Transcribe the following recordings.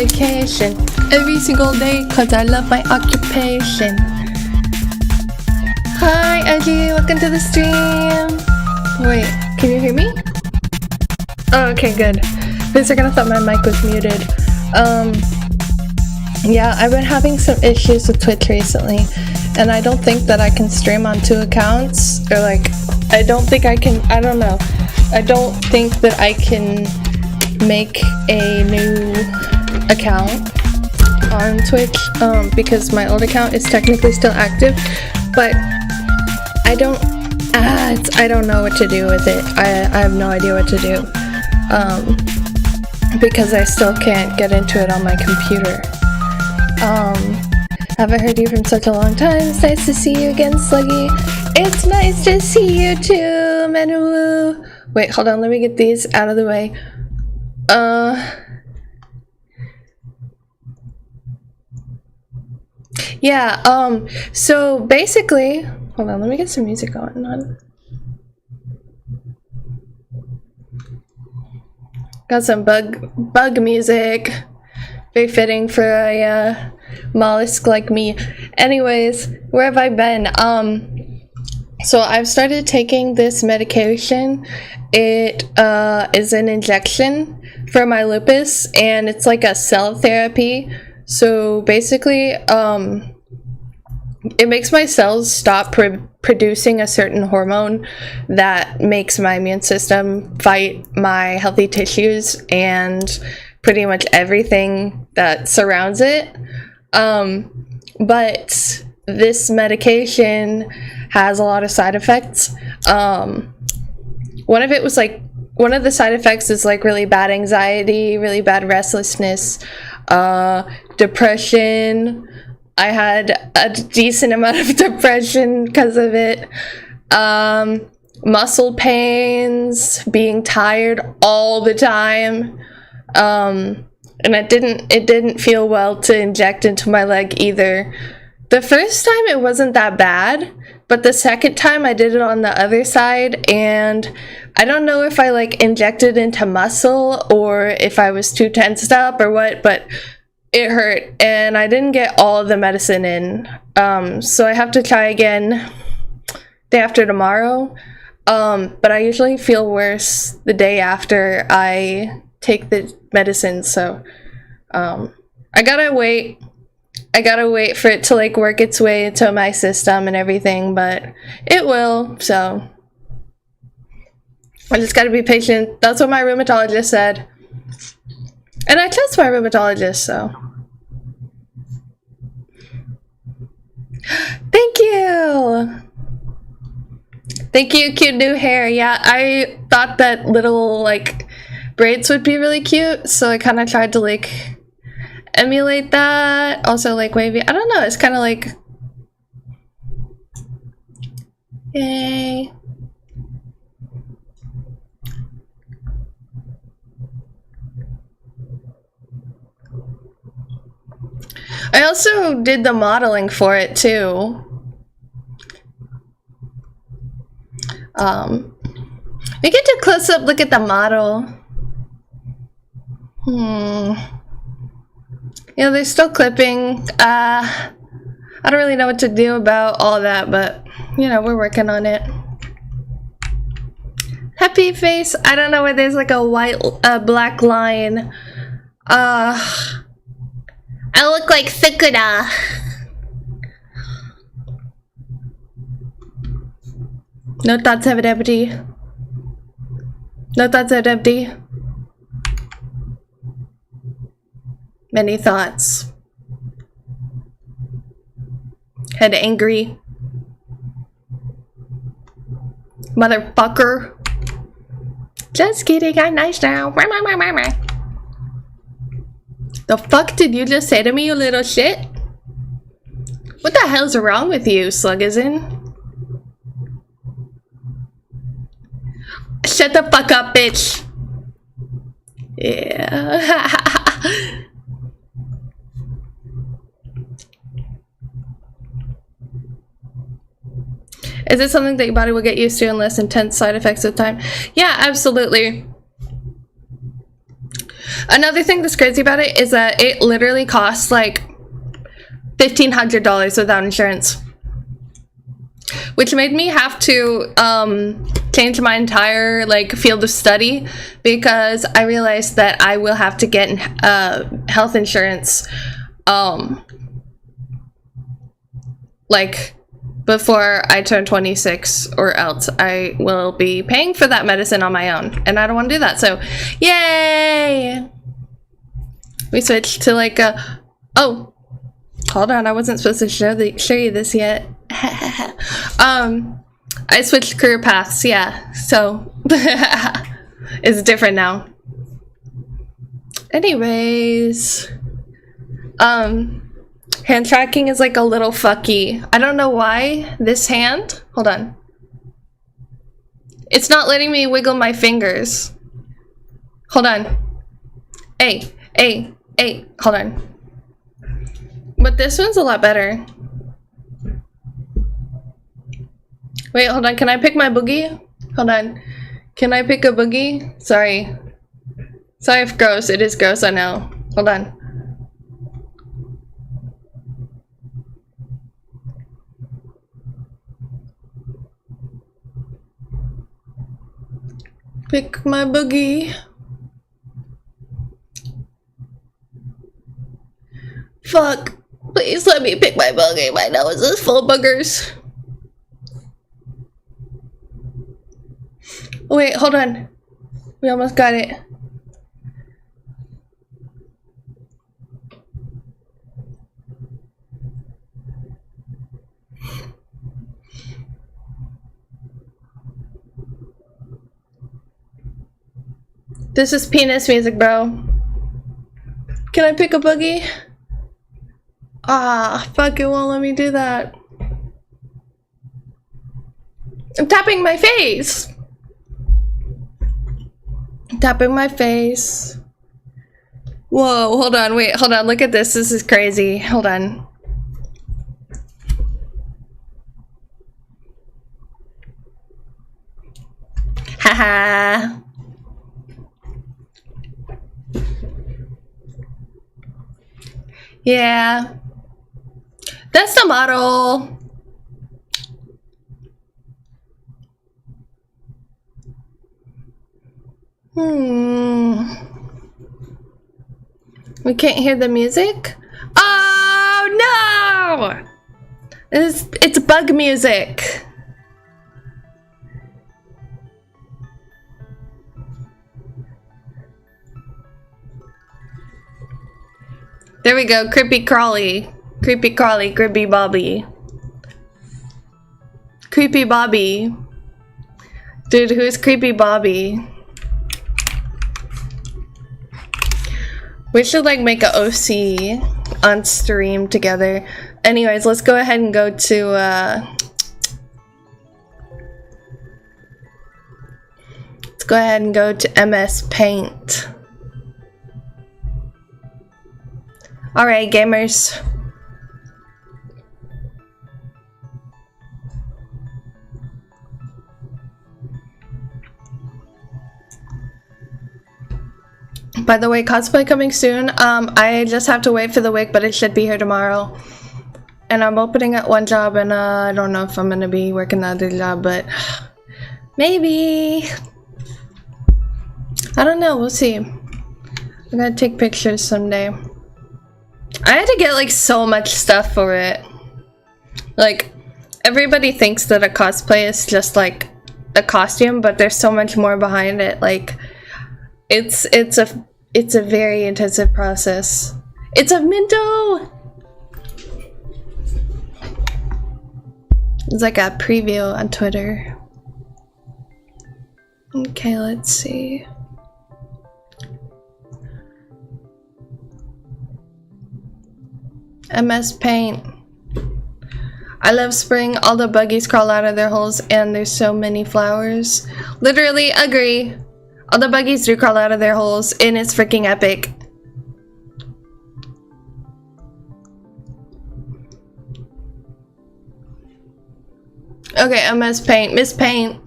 vacation every single day cause I love my occupation. Hi, Edgy, welcome to the stream. Wait, can you hear me? Oh, okay, good. For a second I thought my mic was muted. Yeah, I've been having some issues with Twitch recently, and I don't think that I can stream on 2 accounts, or like, I don't think I can, I don't know. I don't think that I can make a new account on Twitch, because my old account is technically still active, but I don't know what to do with it. I have no idea what to do, because I still can't get into it on my computer. Haven't heard you from such a long time. It's nice to see you again, Sluggy. It's nice to see you too, Manu. Wait, hold on, let me get these out of the way. Yeah, so basically, hold on, let me get some music going on. Got some bug music. Very fitting for a mollusk like me. Anyways, where have I been? So I've started taking this medication. It is an injection for my lupus, and it's like a cell therapy. So basically, it makes my cells stop producing a certain hormone that makes my immune system fight my healthy tissues and pretty much everything that surrounds it. But this medication has a lot of side effects. One of the side effects is like really bad anxiety, really bad restlessness, depression. I had a decent amount of depression because of it. Muscle pains, being tired all the time. And it didn't feel well to inject into my leg either. The first time it wasn't that bad, but the second time I did it on the other side, and I don't know if I like injected into muscle or if I was too tensed up or what, but it hurt and I didn't get all of the medicine in. So I have to try again day after tomorrow. But I usually feel worse the day after I take the medicine, so I gotta wait for it to like work its way into my system and everything, but it will, so I just gotta be patient. That's what my rheumatologist said, and I trust my rheumatologist, so thank you, cute new hair. Yeah, I thought that little like braids would be really cute, so I kind of tried to like emulate that. Also like wavy, I don't know, it's kind of like, yay. I also did the modeling for it too. We get a close-up look at the model. Yeah, they're still clipping. I don't really know what to do about all that, but you know, we're working on it. Happy face. I don't know where there's like a black line. I look like Sakura. No thoughts have it empty. No thoughts have it empty. Many thoughts. Head angry. Motherfucker. Just kidding, I'm nice now. The fuck did you just say to me, you little shit? What the hell's wrong with you, Sluggizen? Shut the fuck up, bitch. Yeah. Is it something that your body will get used to and less intense side effects with time? Yeah, absolutely. Another thing that's crazy about it is that it literally costs like $1,500 without insurance, which made me have to change my entire like field of study, because I realized that I will have to get health insurance like before I turn 26, or else I will be paying for that medicine on my own, and I don't want to do that. So yay, we switched to like a, oh hold on, I wasn't supposed to show you this yet. I switched career paths, yeah, so it's different now. Anyways, hand tracking is like a little fucky. I don't know why this hand, hold on, it's not letting me wiggle my fingers. Hold on, hey, hold on. But this one's a lot better. Wait, hold on, can I pick my boogie? Hold on, can I pick a boogie? Sorry if gross, it is gross, I know. Hold on. Pick my boogie. Fuck. Please let me pick my boogie. My nose is full of boogers. Wait, hold on. We almost got it. This is penis music, bro. Can I pick a boogie? Ah, fuck, it won't let me do that. I'm tapping my face. Tapping my face. Whoa, hold on, wait, hold on, look at this. This is crazy. Hold on. Haha. Yeah. That's the model. We can't hear the music? Oh no! It's bug music. There we go, creepy crawly. Creepy crawly, creepy Bobby. Creepy Bobby. Dude, who's creepy Bobby? We should like make a OC on stream together. Anyways, let's go ahead and go to let's go ahead and go to MS Paint. Alright, gamers. By the way, cosplay coming soon. I just have to wait for the wig, but it should be here tomorrow. And I'm opening at one job, and I don't know if I'm gonna be working the other job, but maybe. I don't know, we'll see. I'm gonna take pictures someday. I had to get like so much stuff for it. Like, everybody thinks that a cosplay is just like a costume, but there's so much more behind it. Like, it's a very intensive process. It's a Minto! It's like a preview on Twitter. Okay, let's see. MS Paint. I love spring. All the buggies crawl out of their holes and there's so many flowers. Literally agree. All the buggies do crawl out of their holes and it's freaking epic. Okay, MS Paint. Miss Paint.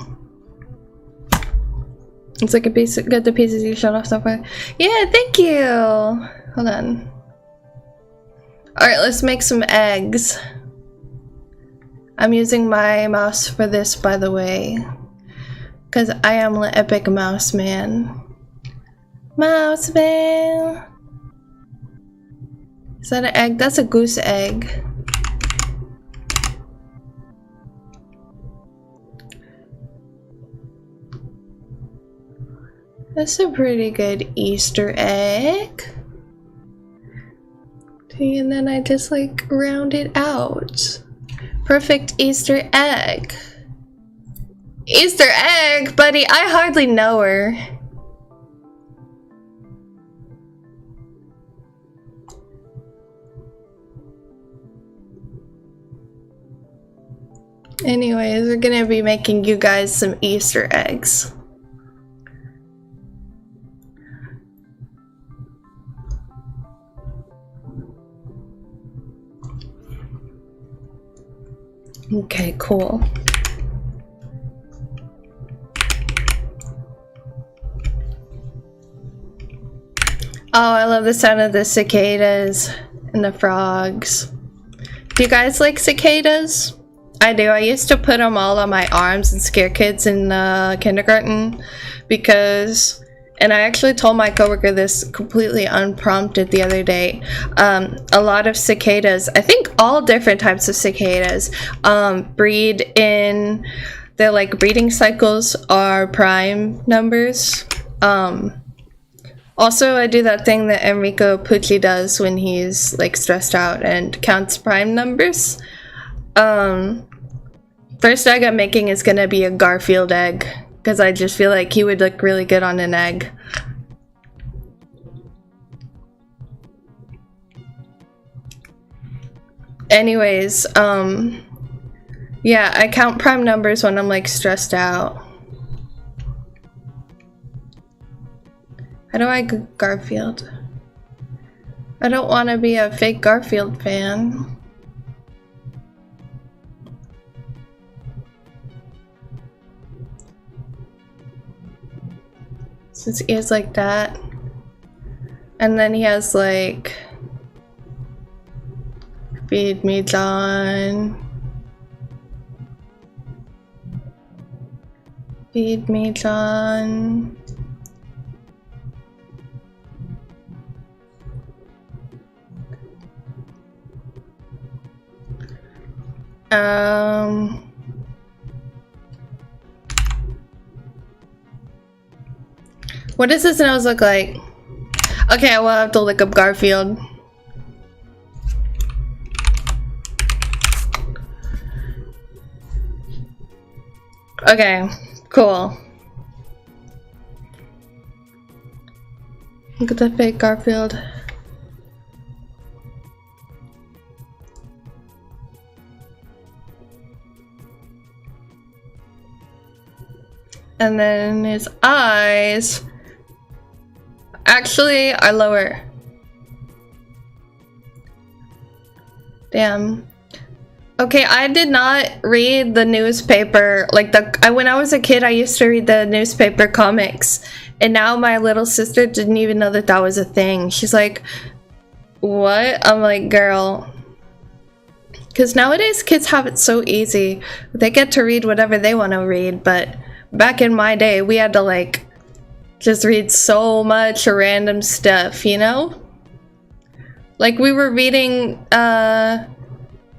It's like a piece of, get the pieces you showed off so far. Yeah, thank you. Hold on. All right, let's make some eggs. I'm using my mouse for this, by the way, because I am the epic mouse man. Mouse man. Is that an egg? That's a goose egg. That's a pretty good Easter egg. And then I just like round it out. Perfect Easter egg. Easter egg, buddy, I hardly know her. Anyways, we're gonna be making you guys some Easter eggs. Okay, cool. Oh, I love the sound of the cicadas and the frogs. Do you guys like cicadas? I do. I used to put them all on my arms and scare kids in kindergarten because, and I actually told my coworker this completely unprompted the other day. A lot of cicadas, I think all different types of cicadas, breed in their like breeding cycles are prime numbers. Also, I do that thing that Enrico Pucci does when he's like stressed out and counts prime numbers. First egg I'm making is gonna be a Garfield egg because I just feel like he would look really good on an egg. Anyways, yeah, I count prime numbers when I'm like stressed out. How do I Garfield? I don't want to be a fake Garfield fan. His ears like that, and then he has like feed me John, feed me John. What does his nose look like? Okay, I will have to look up Garfield. Okay, cool. Look at the fake Garfield. And then his eyes actually are lower. Damn. Okay, I did not read the newspaper. Like when I was a kid, I used to read the newspaper comics, and now my little sister didn't even know that that was a thing. She's like, "What?" I'm like, "Girl." Because nowadays kids have it so easy. They get to read whatever they want to read, but back in my day, we had to like just read so much random stuff, you know? Like we were reading the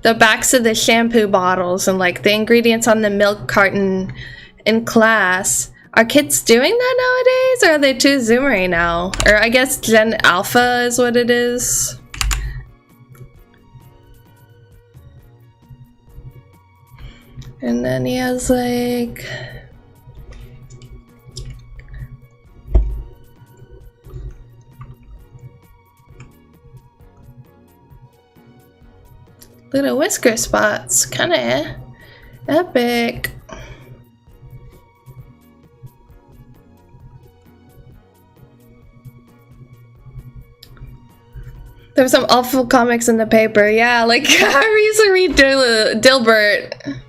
backs of the shampoo bottles and like the ingredients on the milk carton in class. Are kids doing that nowadays, or are they too zoomery now? Or I guess Gen Alpha is what it is. And then he has like little whisker spots, kinda epic. There were some awful comics in the paper, yeah, like I used to read Dilbert.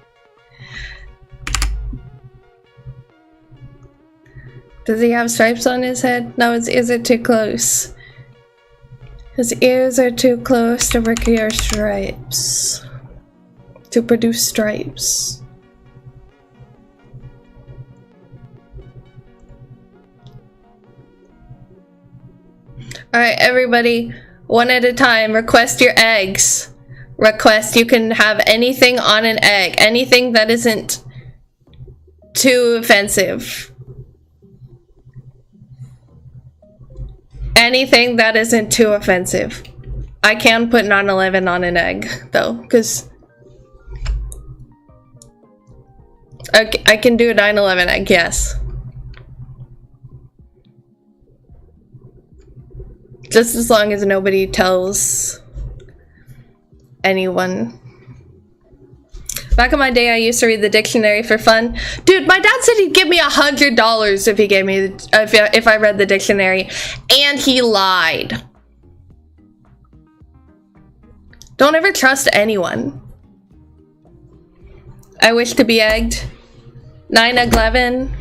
Does he have stripes on his head? No, his ears are too close. His ears are too close to procure stripes. To produce stripes. Alright, everybody, one at a time, request your eggs. Request, you can have anything on an egg. Anything that isn't too offensive. Anything that isn't too offensive. I can put 9/11 on an egg, though, because I can do a 9/11 egg, yes. Just as long as nobody tells anyone. Back in my day, I used to read the dictionary for fun. Dude, my dad said he'd give me $100 if he gave me if I read the dictionary, and he lied. Don't ever trust anyone. I wish to be egged. 9/11.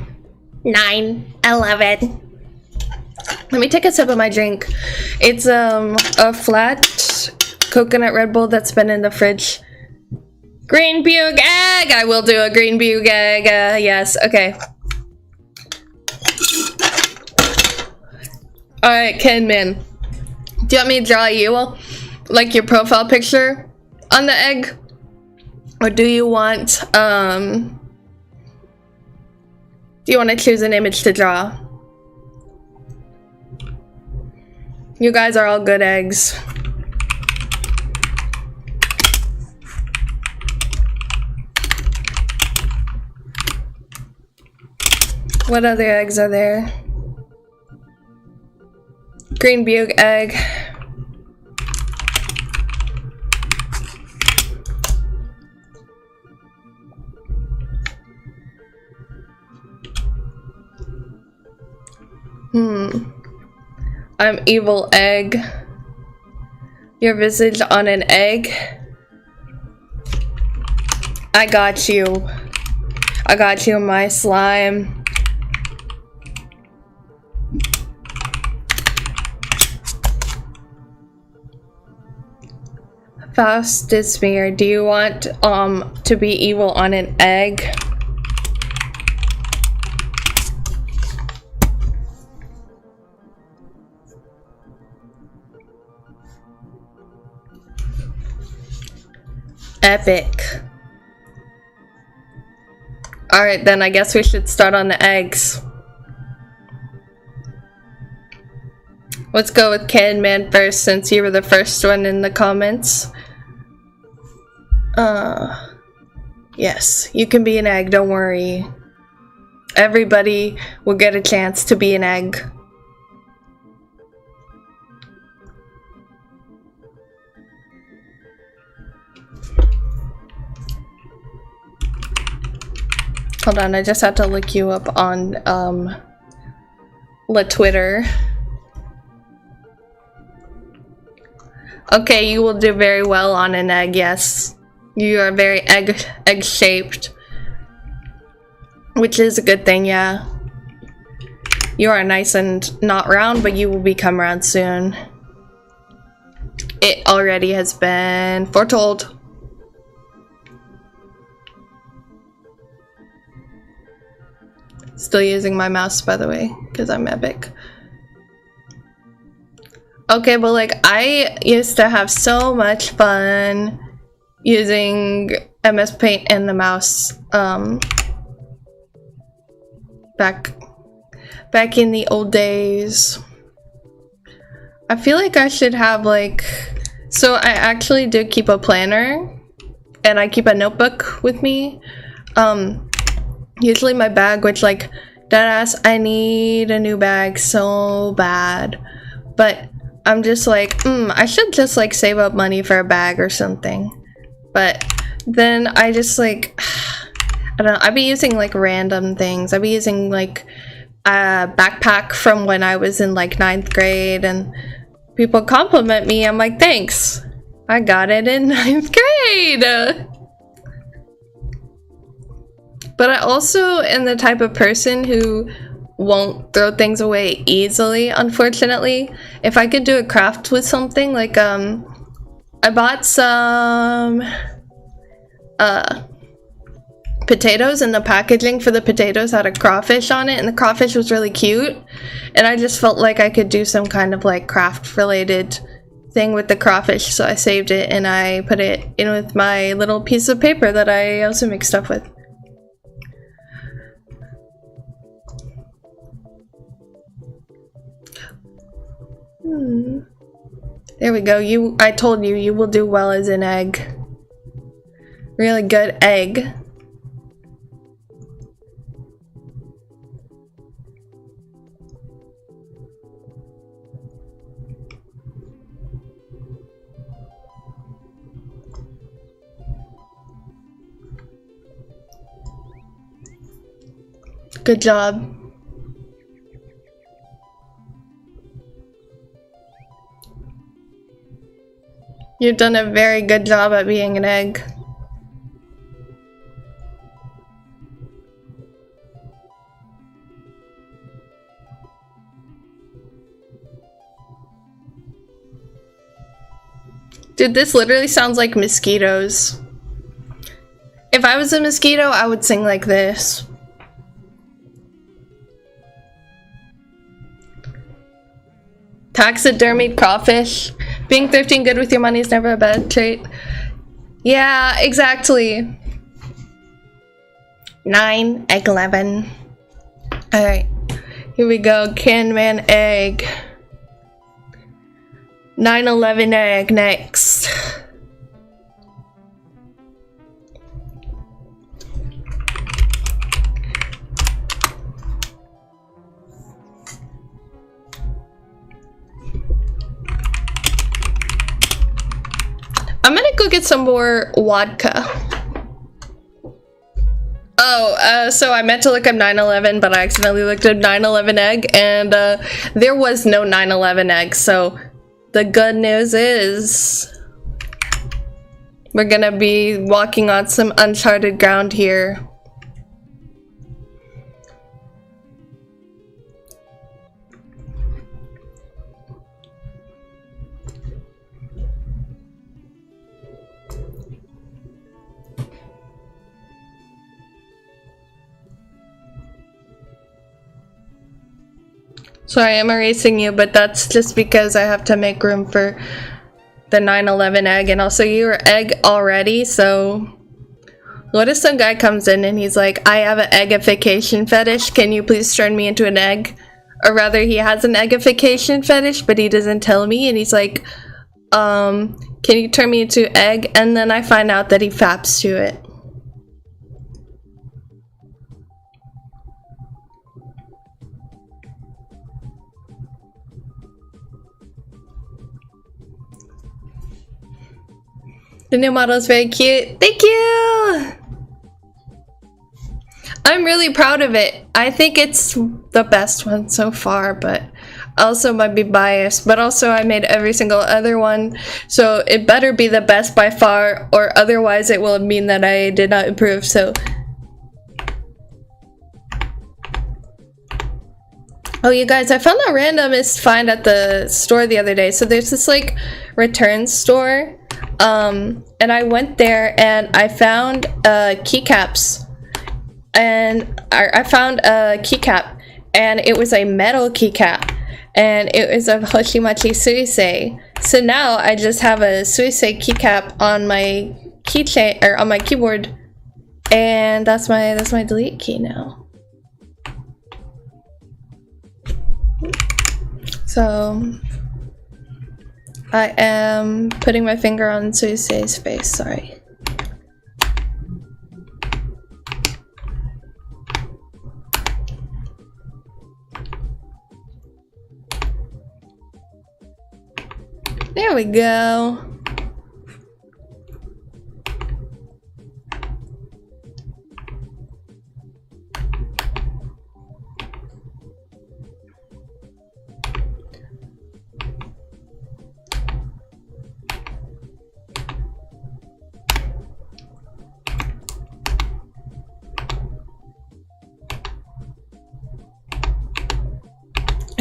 9/11. Let me take a sip of my drink. It's a flat coconut Red Bull that's been in the fridge. Green Bug egg! I will do a Green Bug egg, yes, okay. Alright, Kenman. Do you want me to draw you, like your profile picture on the egg? Or do you want, do you want to choose an image to draw? You guys are all good eggs. What other eggs are there? Green Bug egg. I'm evil egg. Your visage on an egg. I got you. I got you, my slime. Faustus Smear, do you want to be evil on an egg? Epic. Alright, then I guess we should start on the eggs. Let's go with Canman first, since you were the first one in the comments. Yes, you can be an egg, don't worry. Everybody will get a chance to be an egg. Hold on, I just had to look you up on La Twitter. Okay, you will do very well on an egg, yes. You are very egg-shaped. Which is a good thing, yeah. You are nice and not round, but you will become round soon. It already has been foretold. Still using my mouse, by the way, because I'm epic. Okay, but like, I used to have so much fun using MS Paint and the mouse, back in the old days. I feel like I should have like, so I actually do keep a planner, and I keep a notebook with me. Usually my bag, which like, deadass, I need a new bag so bad, but I'm just like, I should just like save up money for a bag or something. But then I just like, I don't know, I'd be using like random things. I'd be using like a backpack from when I was in like 9th grade, and people compliment me. I'm like, thanks, I got it in 9th grade. But I also am the type of person who won't throw things away easily, unfortunately. If I could do a craft with something, like, I bought some, potatoes, and the packaging for the potatoes had a crawfish on it, and the crawfish was really cute, and I just felt like I could do some kind of, like, craft related thing with the crawfish, so I saved it and I put it in with my little piece of paper that I also make stuff with. There we go. I told you, you will do well as an egg. Really good egg. Good job. You've done a very good job at being an egg. Dude, this literally sounds like mosquitoes. If I was a mosquito, I would sing like this. Taxidermied crawfish. Being thrifty and good with your money is never a bad trait. Yeah, exactly. 9, egg 11. Alright, here we go. Canman egg. 9/11 egg next. I'm gonna go get some more vodka. Oh, so I meant to look up 9/11, but I accidentally looked up 9/11 egg, and there was no 9/11 egg, so the good news is we're gonna be walking on some uncharted ground here. Sorry, I'm erasing you, but that's just because I have to make room for the 9/11 egg, and also you're egg already, so what if some guy comes in and he's like, I have an eggification fetish, can you please turn me into an egg? Or rather, he has an eggification fetish, but he doesn't tell me, and he's like, can you turn me into egg? And then I find out that he faps to it. The new model is very cute. Thank you! I'm really proud of it. I think it's the best one so far, but I also might be biased. But also I made every single other one, so it better be the best by far, or otherwise it will mean that I did not improve, so. Oh, you guys, I found a randomest find at the store the other day. So there's this like return store. And I went there and I found keycaps, and I found a keycap, and it was a metal keycap, and it was a Hoshimachi Suisei. So now I just have a Suisei keycap on my keychain, or on my keyboard, and that's my delete key now. So I am putting my finger on Suisei's face, sorry. There we go.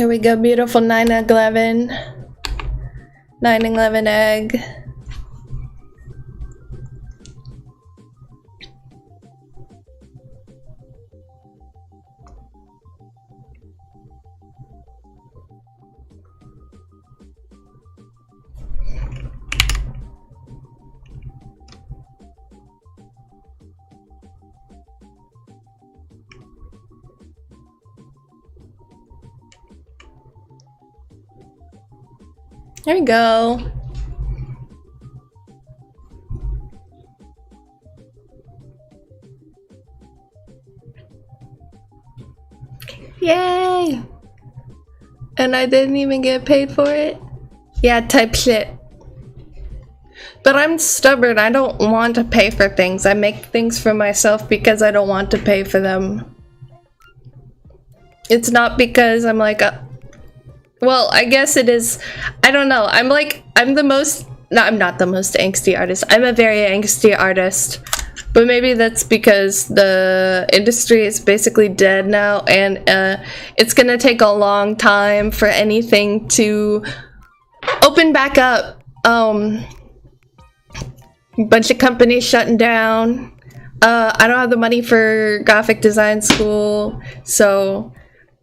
Here we go, beautiful 911. 911 egg. There we go. Yay! And I didn't even get paid for it? Yeah, type shit. But I'm stubborn. I don't want to pay for things. I make things for myself because I don't want to pay for them. It's not because I'm like well, I guess it is. I don't know. I'm the most. No, I'm not the most angsty artist. I'm a very angsty artist. But maybe that's because the industry is basically dead now, and it's gonna take a long time for anything to open back up. Bunch of companies shutting down. I don't have the money for graphic design school, so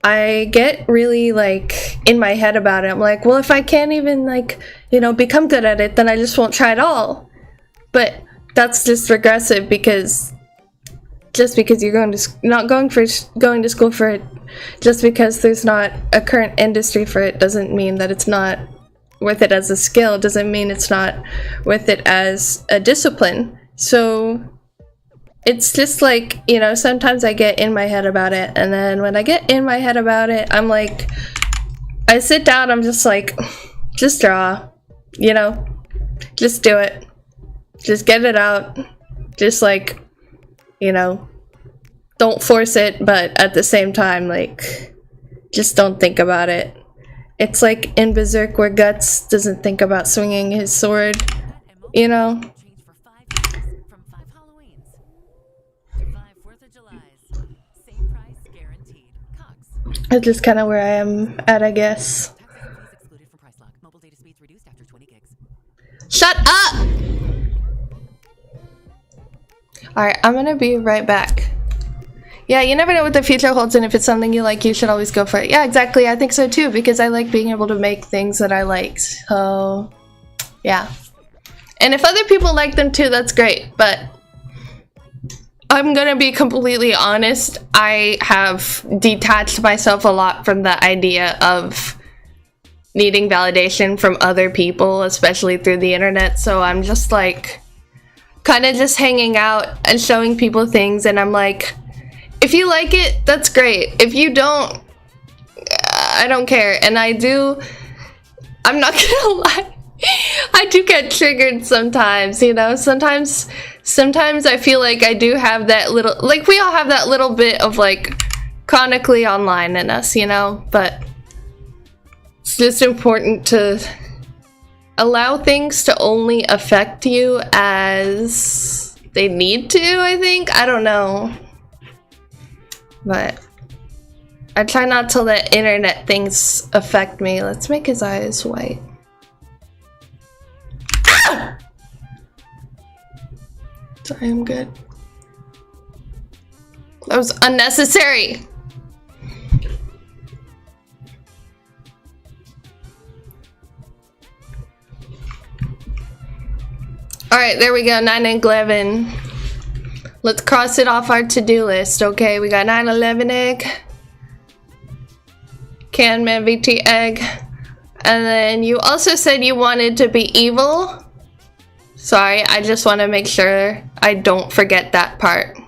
I get really like in my head about it. I'm like, well, if I can't even like, you know, become good at it, then I just won't try at all. But that's just regressive, because just because you're going to school for it, just because there's not a current industry for it, doesn't mean that it's not worth it as a skill. Doesn't mean it's not worth it as a discipline. So it's just like, you know, sometimes I get in my head about it, and then when I get in my head about it, I'm like, I sit down, I'm just like, just draw, you know, just do it, just get it out, just like, you know, don't force it, but at the same time, like, just don't think about it. It's like in Berserk where Guts doesn't think about swinging his sword, you know? That's just kind of where I am at, I guess. Shut up! Alright, I'm gonna be right back. Yeah, you never know what the future holds, and if it's something you like, you should always go for it. Yeah, exactly, I think so too, because I like being able to make things that I like, so yeah. And if other people like them too, that's great, but I'm gonna be completely honest, I have detached myself a lot from the idea of needing validation from other people, especially through the internet, so I'm just like, kind of just hanging out and showing people things, and I'm like, if you like it, that's great. If you don't, I don't care. And I'm not gonna lie, I do get triggered sometimes, you know? Sometimes I feel like I do have that little, like, we all have that little bit of, like, chronically online in us, you know? But it's just important to allow things to only affect you as they need to, I think. I don't know. But I try not to let internet things affect me. Let's make his eyes white. Ah! Sorry, I'm good. That was unnecessary. Alright, there we go, 9/11. Let's cross it off our to-do list, okay? We got 9/11 egg, Canman VT egg, and then you also said you wanted to be evil. Sorry, I just want to make sure I don't forget that part.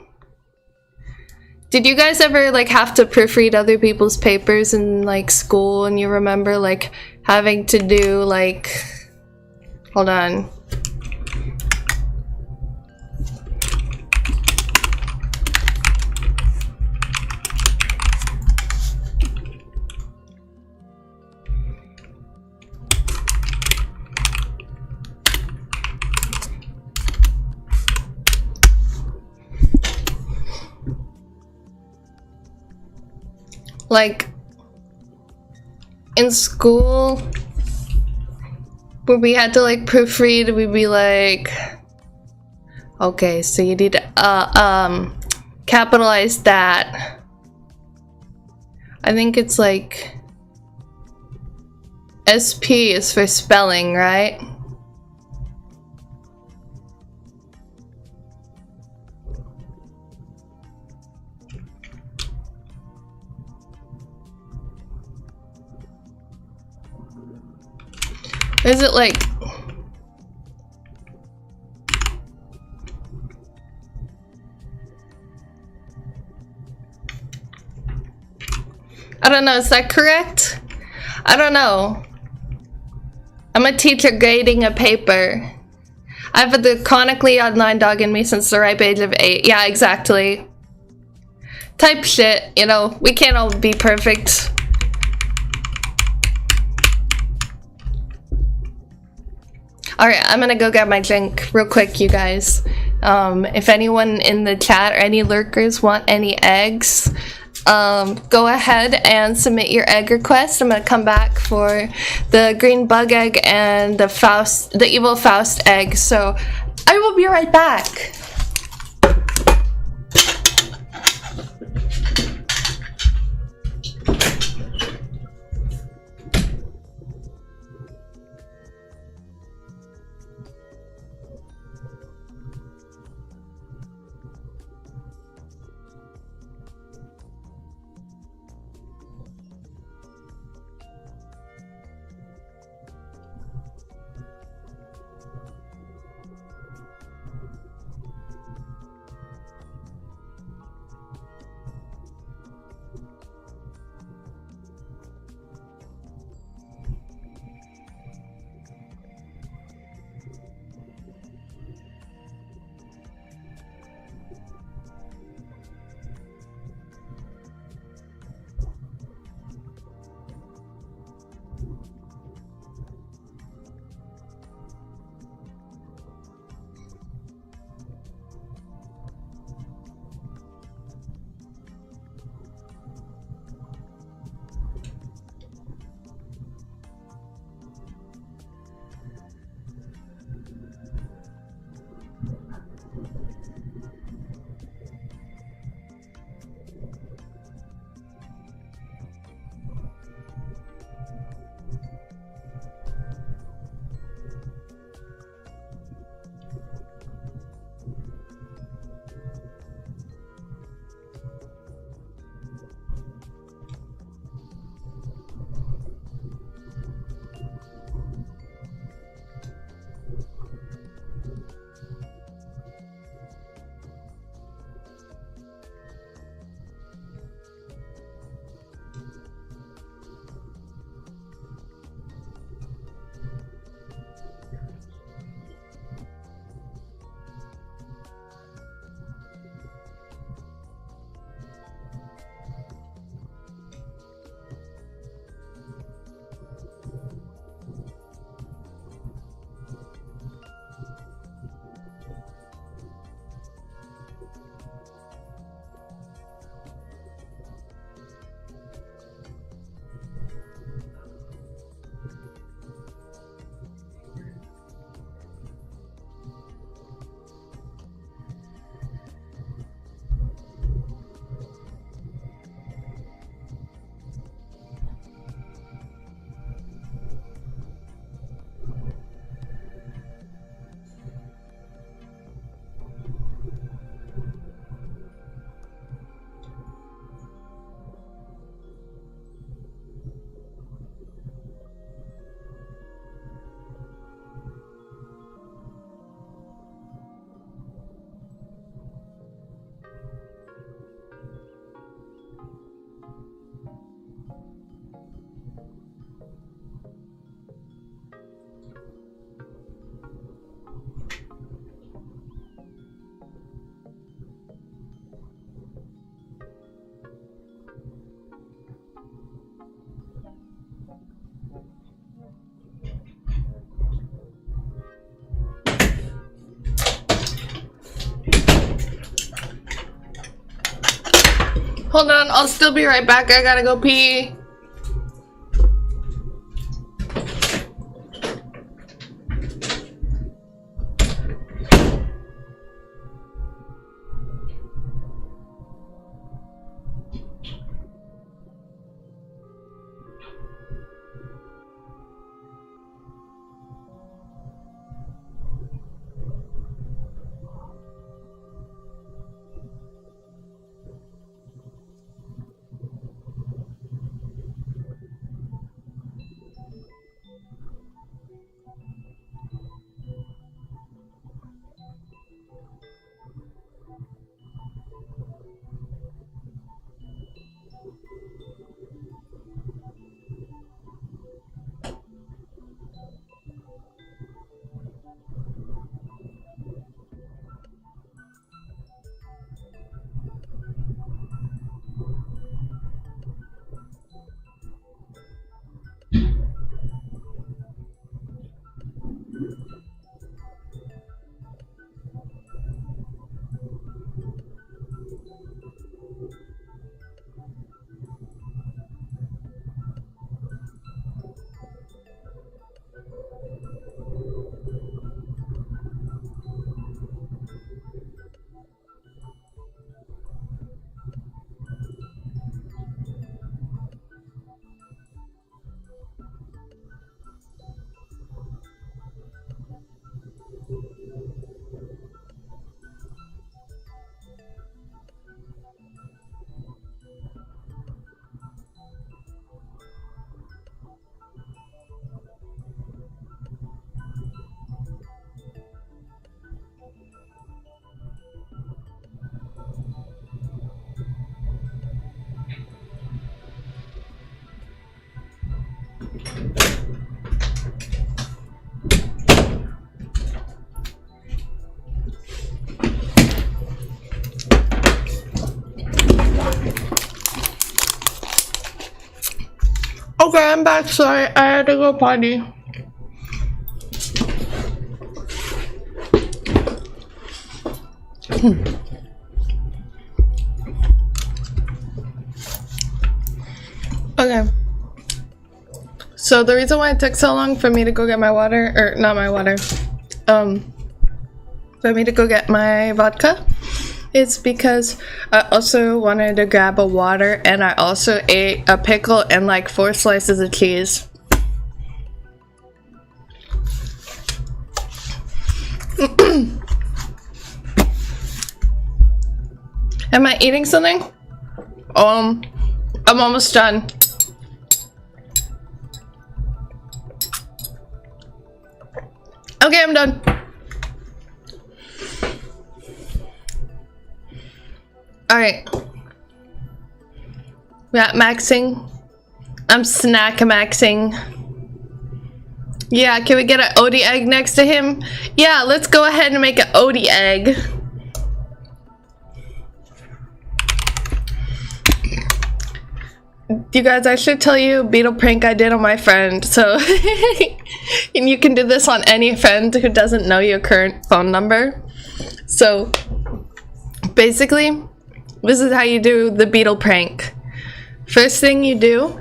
Did you guys ever like have to proofread other people's papers in like school, and you remember like having to do like, hold on. Like, in school where we had to like proofread, we'd be like, okay, so you need to capitalize that. I think it's like SP is for spelling, right? Is it like... I don't know, is that correct? I don't know. I'm a teacher grading a paper. I've had the chronically online dog in me since the ripe age of 8. Yeah, exactly. Type shit, you know, we can't all be perfect. Alright, I'm gonna go get my drink real quick, you guys. If anyone in the chat or any lurkers want any eggs, go ahead and submit your egg request. I'm gonna come back for the green bug egg and the evil Faust egg. So I will be right back. Hold on, I'll still be right back. I gotta go pee. Okay, I'm back. Sorry, I had to go potty. Okay. So the reason why it took so long for me to go get my water, or not my water, for me to go get my vodka, is because I also wanted to grab a water, and I also ate a pickle and like 4 slices of cheese. Am I eating something? I'm almost done. Okay, I'm done. Alright. We got maxing. I'm snack maxing. Yeah, can we get an Odie egg next to him? Yeah, let's go ahead and make an Odie egg. You guys, I should tell you a beetle prank I did on my friend. So, and you can do this on any friend who doesn't know your current phone number. So, basically, this is how you do the beetle prank. First thing you do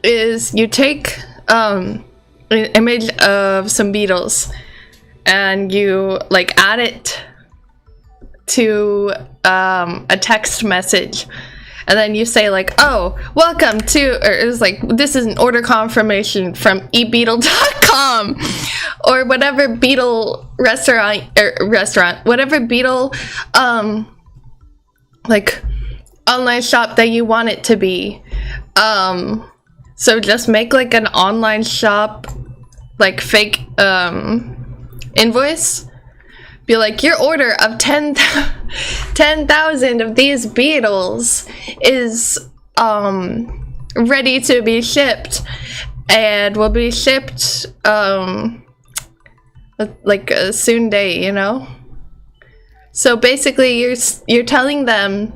is you take an image of some beetles and you like add it to a text message. And then you say like, oh, welcome to, or it's like, this is an order confirmation from ebeetle.com or whatever beetle restaurant, whatever beetle, like online shop that you want it to be. So just make like an online shop, like fake, invoice. Be like, your order of 10,000 of these beetles is ready to be shipped, and will be shipped like a soon day, you know. So basically, you're telling them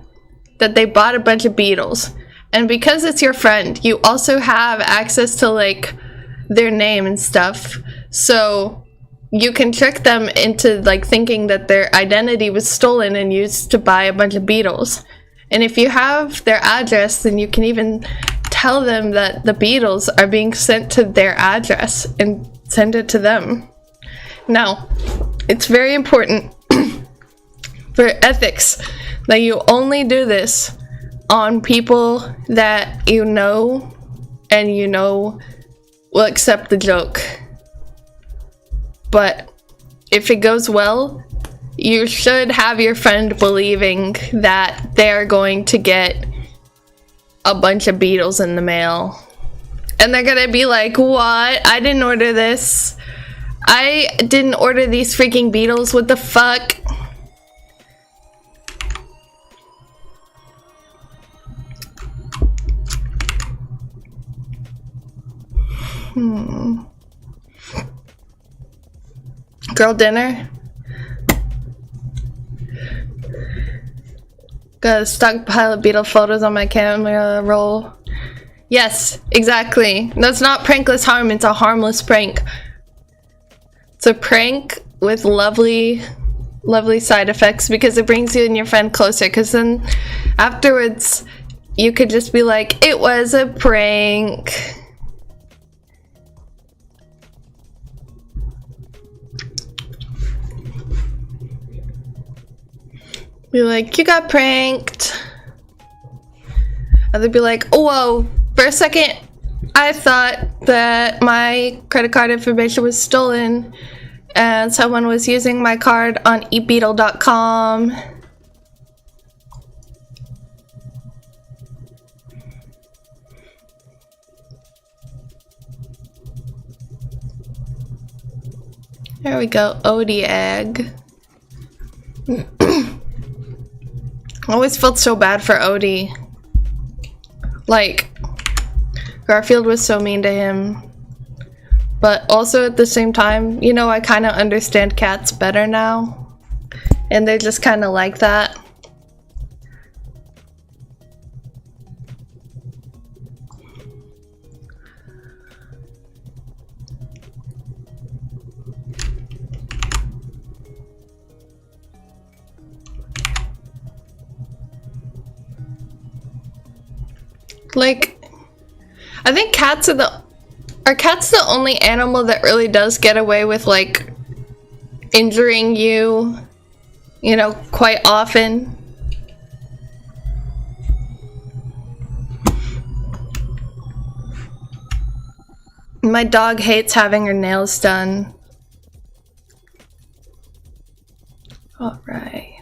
that they bought a bunch of beetles, and because it's your friend, you also have access to like their name and stuff. So you can trick them into like thinking that their identity was stolen and used to buy a bunch of beetles. And if you have their address, then you can even tell them that the beetles are being sent to their address and send it to them. Now, it's very important for ethics that you only do this on people that you know and you know will accept the joke. But if it goes well, you should have your friend believing that they're going to get a bunch of beetles in the mail. And they're gonna be like, what? I didn't order this. I didn't order these freaking beetles. What the fuck? Girl dinner? Got a stockpile of beetle photos on my camera roll. Yes, exactly. That's not prankless harm, it's a harmless prank. It's a prank with lovely side effects because it brings you and your friend closer, because then afterwards you could just be like, it was a prank. Be like, you got pranked. And they'd be like, oh, whoa, for a second, I thought that my credit card information was stolen and someone was using my card on ebeetle.com. There we go, Odie egg. I always felt so bad for Odie. Like, Garfield was so mean to him. But also at the same time, you know, I kind of understand cats better now. And they're just kind of like that. Like, I think cats are cats the only animal that really does get away with, like, injuring you, you know, quite often. My dog hates having her nails done. All right.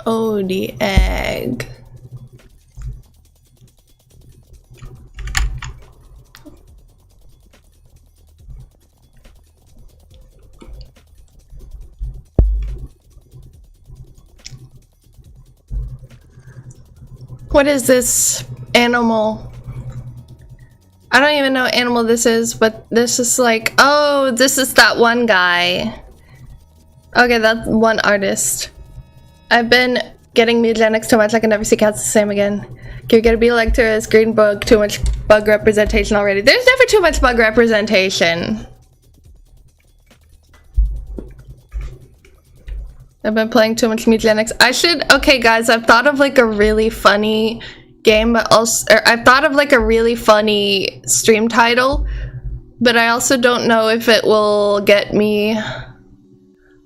Oh, the egg. What is this animal? I don't even know what animal this is, but this is like, oh, this is that one guy. Okay, that one artist. I've been getting mutagenics too much, I can never see cats the same again. Can you get a be like to this green bug? Too much bug representation already. There's never too much bug representation. I've been playing too much mutagenics. I should, okay guys, I've thought of like a really funny game, but also, I've thought of like a really funny stream title, but I also don't know if it will get me,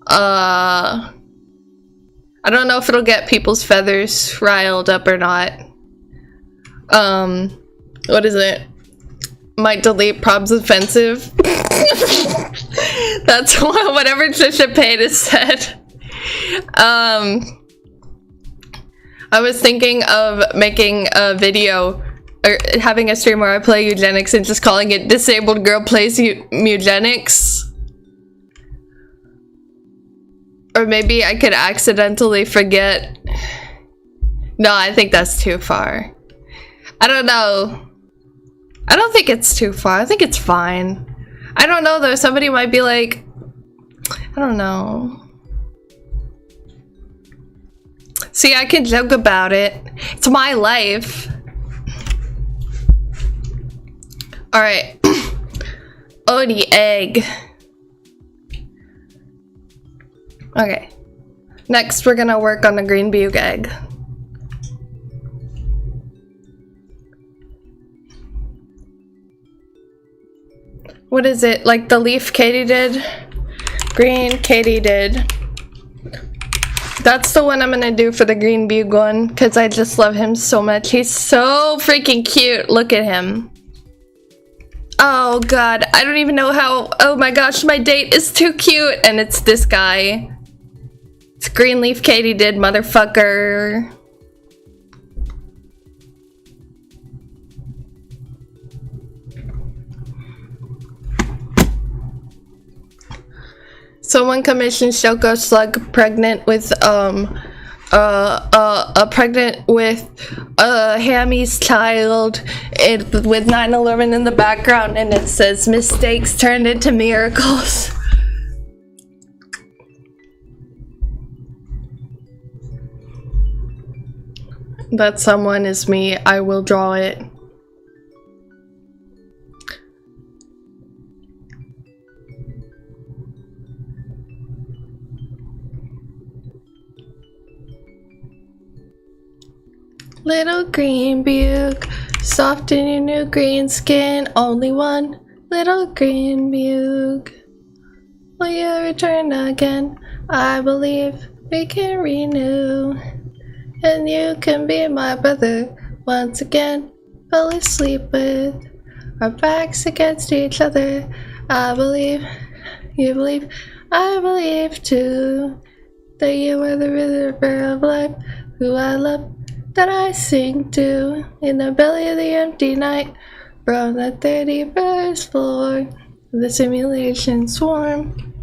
I don't know if it'll get people's feathers riled up or not. What is it? Might delete probs offensive. That's whatever Trisha Paytas said. I was thinking of making a video or having a stream where I play eugenics and just calling it Disabled Girl Plays Eugenics. Or maybe I could accidentally forget. No, I think that's too far. I don't know. I don't think it's too far. I think it's fine. I don't know though. Somebody might be like, I don't know. See, I can joke about it. It's my life. Alright. Oh, the egg. Okay. Next, we're gonna work on the green bug egg. What is it? Like the leaf Katie did? Green Katie did. That's the one I'm gonna do for the green bug one, because I just love him so much. He's so freaking cute. Look at him. Oh god, I don't even know how. Oh my gosh, my date is too cute. And it's this guy. It's green leaf Katie did, motherfucker. Someone commissioned Shoko Slug pregnant with Hammy's child with 9/11 in the background, and it says mistakes turned into miracles. That someone is me. I will draw it. Little green bug, soft in your new green skin. Only one little green bug. Will you return again? I believe we can renew. And you can be my brother once again. Fell asleep with our backs against each other. I believe, you believe, I believe too. That you are the river of life, who I love, that I sing to. In the belly of the empty night, from the 31st floor of the simulation swarm.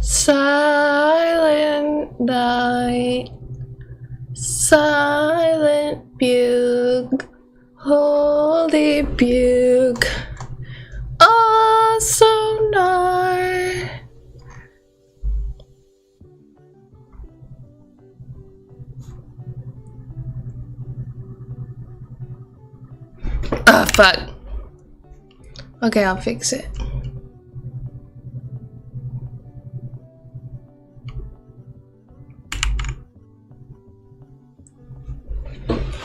Silent night, silent bug, holy bug, oh sonar. fuck. Okay, I'll fix it.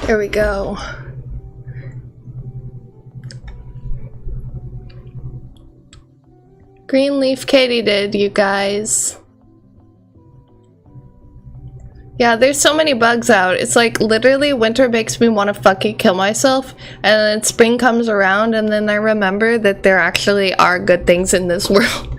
There we go. Green leaf Katie did, you guys. Yeah, there's so many bugs out. It's like literally winter makes me want to fucking kill myself, and then spring comes around and then I remember that there actually are good things in this world.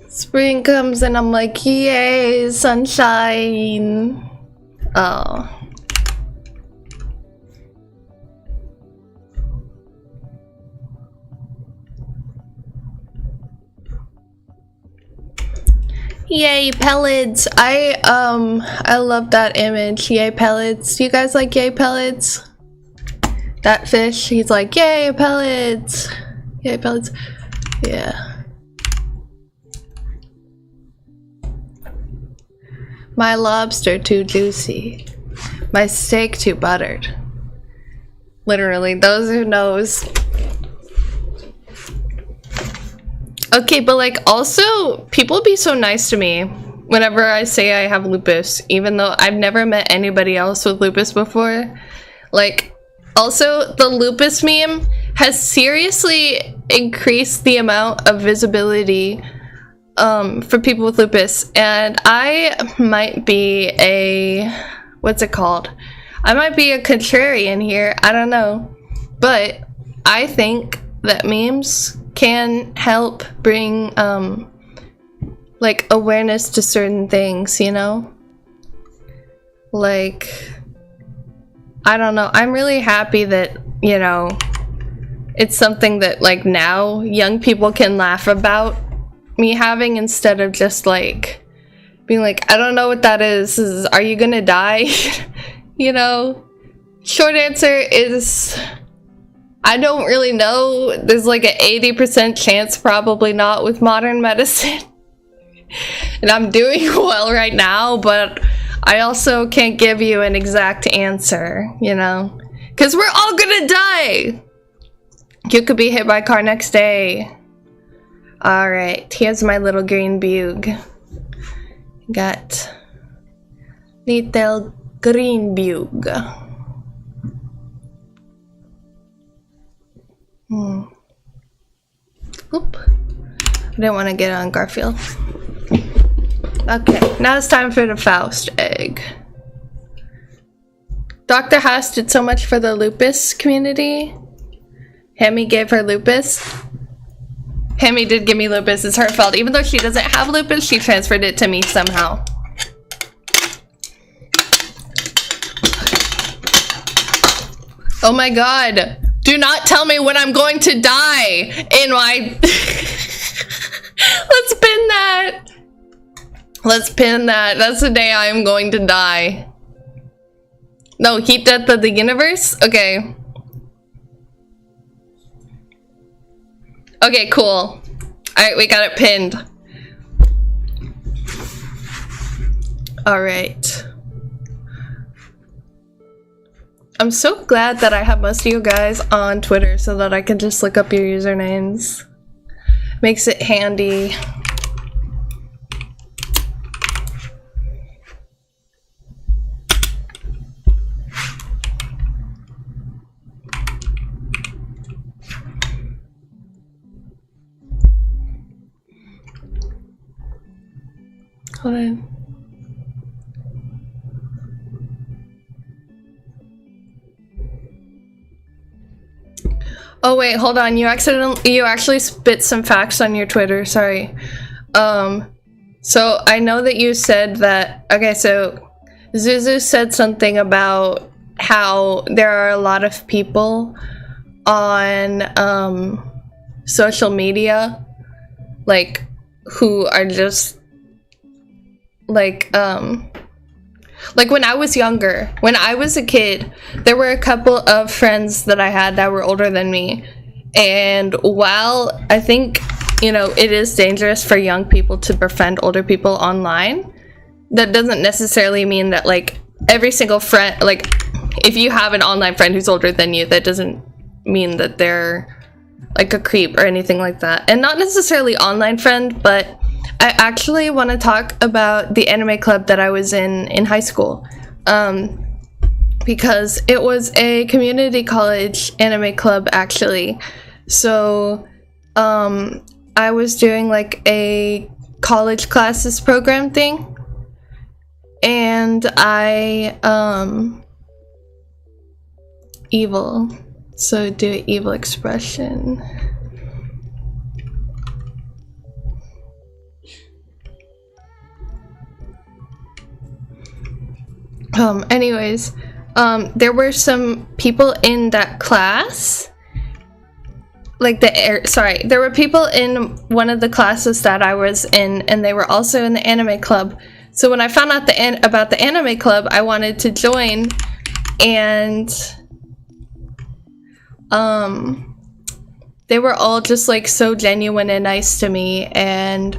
Spring comes and I'm like, yay, sunshine. Oh. Yay, pellets. I love that image. Yay, pellets. Do you guys like yay, pellets? That fish, he's like, yay, pellets. Yay, pellets. Yeah. My lobster too juicy. My steak too buttered. Literally, those who knows. Okay, but like also, people be so nice to me whenever I say I have lupus, even though I've never met anybody else with lupus before. Like, also, the lupus meme has seriously increased the amount of visibility for people with lupus, and I might be a, what's it called? I might be a contrarian here, I don't know. But I think that memes can help bring like awareness to certain things, you know? Like, I don't know, I'm really happy that, you know, it's something that like now young people can laugh about me having, instead of just like being like, I don't know what that is are you gonna die? You know? Short answer is I don't really know. There's like an 80% chance probably not with modern medicine. And I'm doing well right now, but I also can't give you an exact answer, you know? Because we're all gonna die! You could be hit by a car next day. Alright, here's my little green bug. Got little green bug. Oop. I didn't want to get on Garfield. Okay, now it's time for the Faust egg. Dr. Haas did so much for the lupus community. Hemi gave her lupus. Hemi did give me lupus, it's her fault. Even though she doesn't have lupus, she transferred it to me somehow. Oh my god. Do not tell me when I'm going to die in my... Let's pin that. Let's pin that. That's the day I am going to die. No, heat death of the universe? Okay. Okay, cool. Alright, we got it pinned. Alright. I'm so glad that I have most of you guys on Twitter so that I can just look up your usernames. Makes it handy. Hold on. Oh wait, hold on. You actually spit some facts on your Twitter. Sorry. So I know that you said that. Okay, so Zuzu said something about how there are a lot of people on social media, like, who are just like when I was younger, when I was a kid, there were a couple of friends that I had that were older than me. And while I think, you know, it is dangerous for young people to befriend older people online, that doesn't necessarily mean that, like, every single friend, like, if you have an online friend who's older than you, that doesn't mean that they're like a creep or anything like that. And not necessarily online friend, but I actually want to talk about the anime club that I was in high school, because it was a community college anime club, actually. So I was doing like a college classes program thing, and I evil, so do an evil expression. Anyways, there were some people in that class, like there were people in one of the classes that I was in, and they were also in the anime club. So when I found out about the anime club, I wanted to join, and they were all just like so genuine and nice to me, and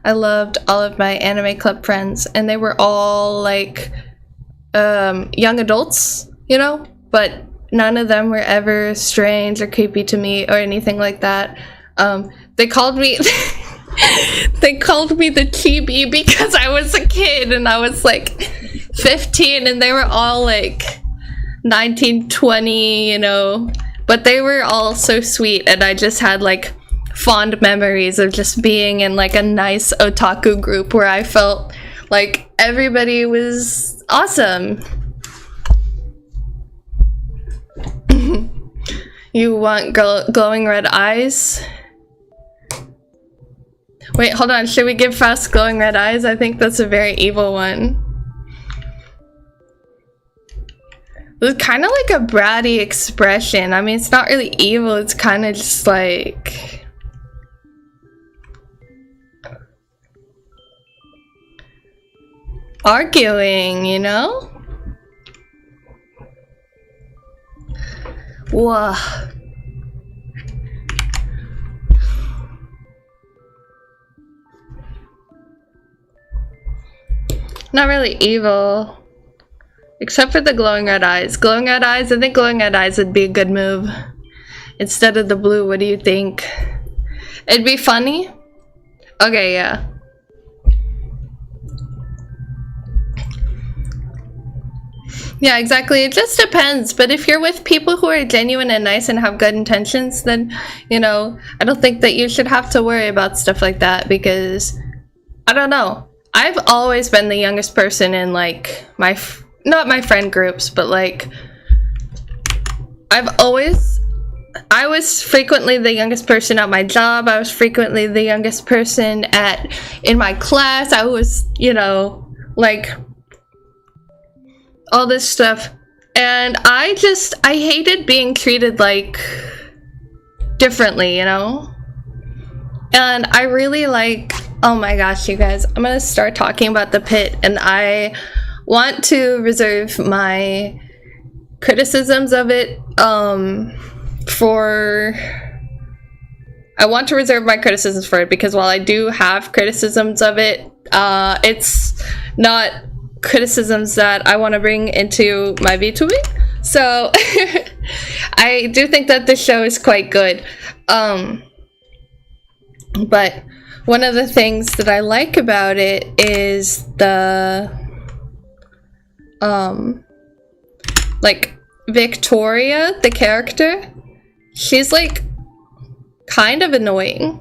I loved all of my anime club friends, and they were all like young adults, you know, but none of them were ever strange or creepy to me or anything like that. They called me they called me the chibi because I was a kid and I was like 15, and they were all like 19, 20, you know, but they were all so sweet, and I just had like fond memories of just being in like a nice otaku group where I felt like everybody was awesome. You want glowing red eyes? Wait, hold on. Should we give Faust glowing red eyes? I think that's a very evil one. It's kind of like a bratty expression. I mean, it's not really evil. It's kind of just like... arguing, you know? Whoa. Not really evil. Except for the glowing red eyes. Glowing red eyes, I think glowing red eyes would be a good move. Instead of the blue, what do you think? It'd be funny? Okay, yeah. Yeah, exactly. It just depends. But if you're with people who are genuine and nice and have good intentions, then, you know, I don't think that you should have to worry about stuff like that, because, I don't know. I've always been the youngest person in, like, not my friend groups, but, like, I was frequently the youngest person at my job. I was frequently the youngest person in my class. I was, you know, like... all this stuff, and I hated being treated like differently, you know? And I really like, oh my gosh, you guys, I'm gonna start talking about the pit, and I want to reserve my criticisms of it because while I do have criticisms of it, it's not criticisms that I want to bring into my VTubing. So I do think that this show is quite good. But one of the things that I like about it is the like Victoria, the character. She's like kind of annoying,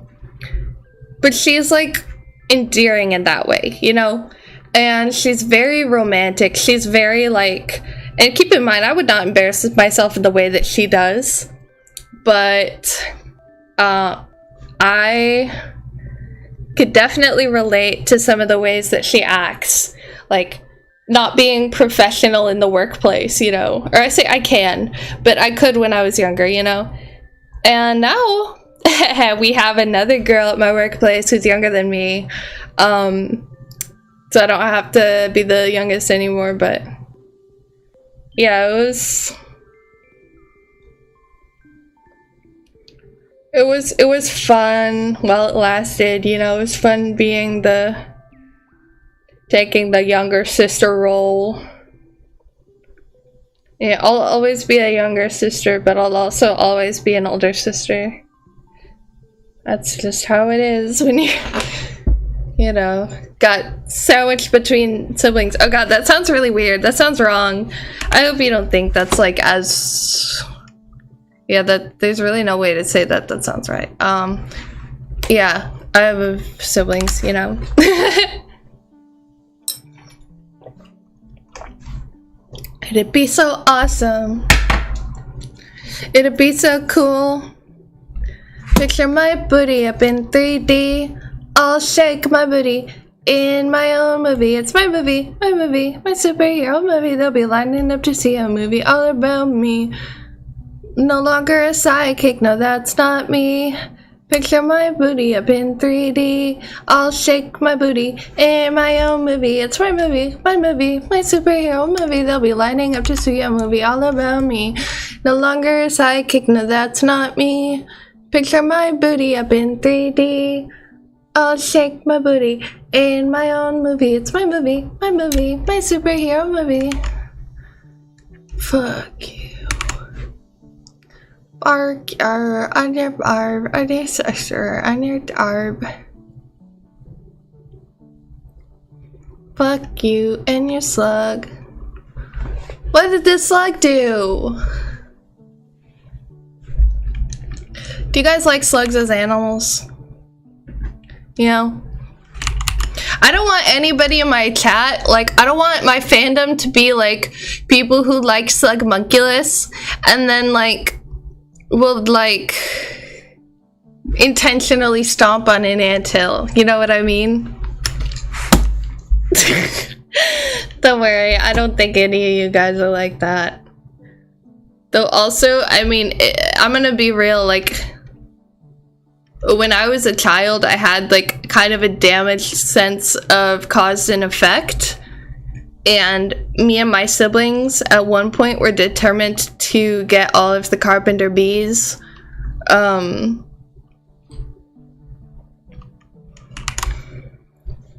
but she's like endearing in that way, you know? And she's very romantic. She's very like, and keep in mind, I would not embarrass myself in the way that she does, but I could definitely relate to some of the ways that she acts, like not being professional in the workplace, you know, or I say I can, but I could when I was younger, you know. And now we have another girl at my workplace who's younger than me, so I don't have to be the youngest anymore. But yeah, it was fun while it lasted, you know. It was fun being taking the younger sister role. Yeah, I'll always be a younger sister, but I'll also always be an older sister. That's just how it is when you, you know, got sandwiched between siblings. Oh god, that sounds really weird. That sounds wrong. I hope you don't think that's like as... Yeah, that there's really no way to say that. That sounds right. Yeah, I have siblings, you know. It'd be so awesome. It'd be so cool. Picture my booty up in 3D. I'll shake my booty in my own movie. It's my movie, my superhero movie. They'll be lining up to see a movie all about me. No longer a sidekick, no that's not me. Picture my booty up in 3D. I'll shake my booty in my own movie. It's my movie, my superhero movie. They'll be lining up to see a movie all about me. No longer a sidekick, no that's not me. Picture my booty up in 3D. I'll shake my booty in my own movie. It's my movie, my superhero movie. Fuck you. Bark, on your barb, on your sister, on your arb. Fuck you and your slug. What did this slug do? Do you guys like slugs as animals? You know? I don't want anybody in my chat, like, I don't want my fandom to be like people who like Slugmunculus and then like will like intentionally stomp on an anthill. You know what I mean? Don't worry, I don't think any of you guys are like that. Though also, I mean, I'm gonna be real, like, when I was a child, I had like kind of a damaged sense of cause and effect. And me and my siblings at one point were determined to get all of the carpenter bees.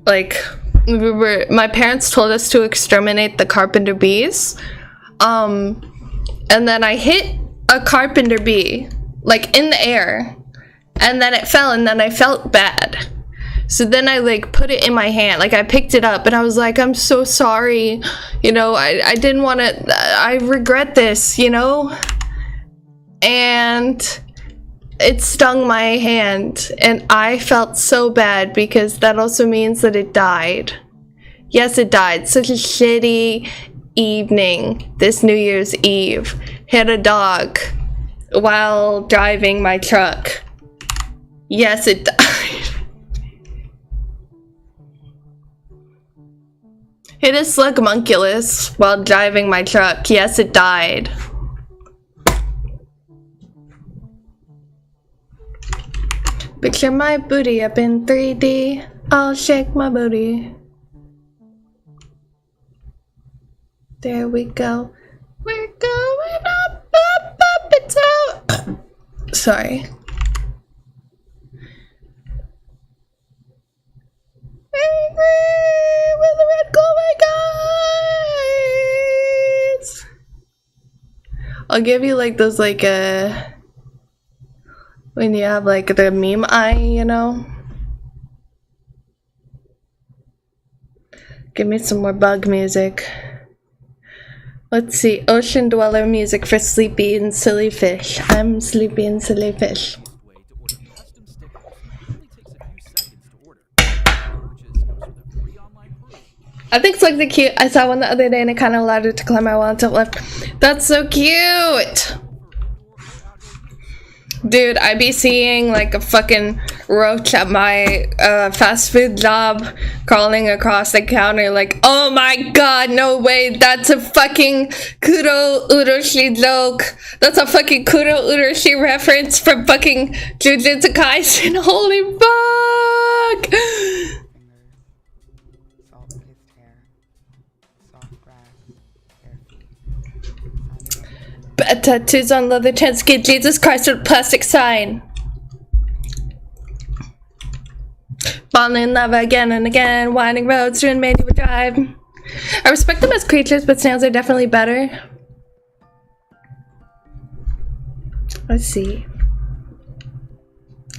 Like, my parents told us to exterminate the carpenter bees. And then I hit a carpenter bee, like in the air, and then it fell, and then I felt bad. So then I like put it in my hand, like I picked it up and I was like, I'm so sorry, you know, I didn't want to, I regret this, you know, and it stung my hand and I felt so bad because that also means that it died. Yes, it died. Such a shitty evening, this New Year's Eve. Hit a dog while driving my truck. Yes, it died. Hit a Slugmunculus while driving my truck. Yes, it died. Picture my booty up in 3D. I'll shake my booty. There we go. We're going up, up, up, it's out. Sorry. Angry with the red glowing eyes. I'll give you like those like when you have like the meme eye, you know. Give me some more bug music. Let's see, ocean dweller music for sleepy and silly fish. I'm sleepy and silly fish. I think it's like the cute. I saw one the other day and it kind of allowed it to climb my wall until left. That's so cute! Dude, I be seeing like a fucking roach at my fast food job crawling across the counter like, oh my god, no way, that's a fucking Kuro Uroshi joke. That's a fucking Kuro Uroshi reference from fucking Jujutsu Kaisen. Holy fuck! Tattoos on leather tents get Jesus Christ with a plastic sign. Falling in love again and again, winding roads to a manual drive. I respect them as creatures, but snails are definitely better. Let's see.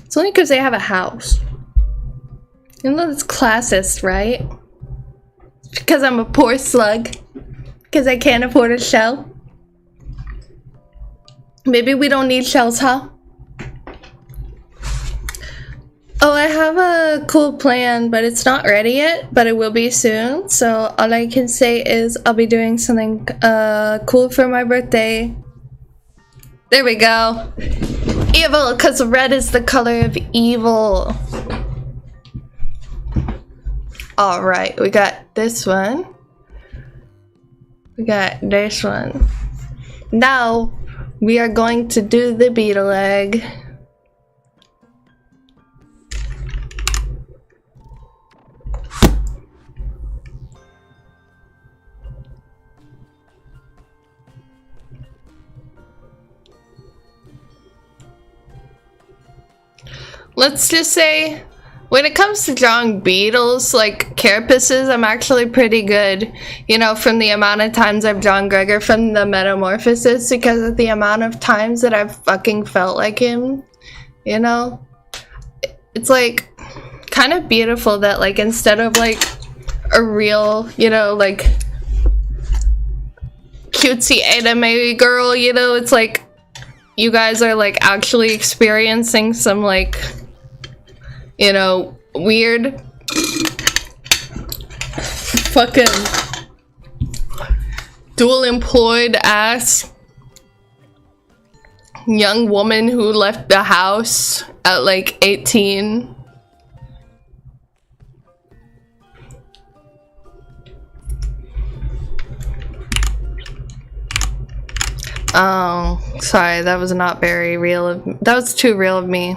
It's only because they have a house. You know that's classist, right? Because I'm a poor slug. Because I can't afford a shell. Maybe we don't need shells, huh? Oh, I have a cool plan, but it's not ready yet, but it will be soon. So all I can say is I'll be doing something cool for my birthday. There we go. Evil, because red is the color of evil. Alright, we got this one. We got this one. Now, we are going to do the beetle egg. Let's just say, when it comes to drawing beetles, like carapaces, I'm actually pretty good. You know, from the amount of times I've drawn Gregor from the Metamorphosis, because of the amount of times that I've fucking felt like him. You know? It's like, kind of beautiful that like instead of like a real, you know, like cutesy anime girl, you know, it's like you guys are like actually experiencing some like, you know, weird fucking dual employed ass young woman who left the house at like 18. Oh, sorry, that was not very real that was too real of me.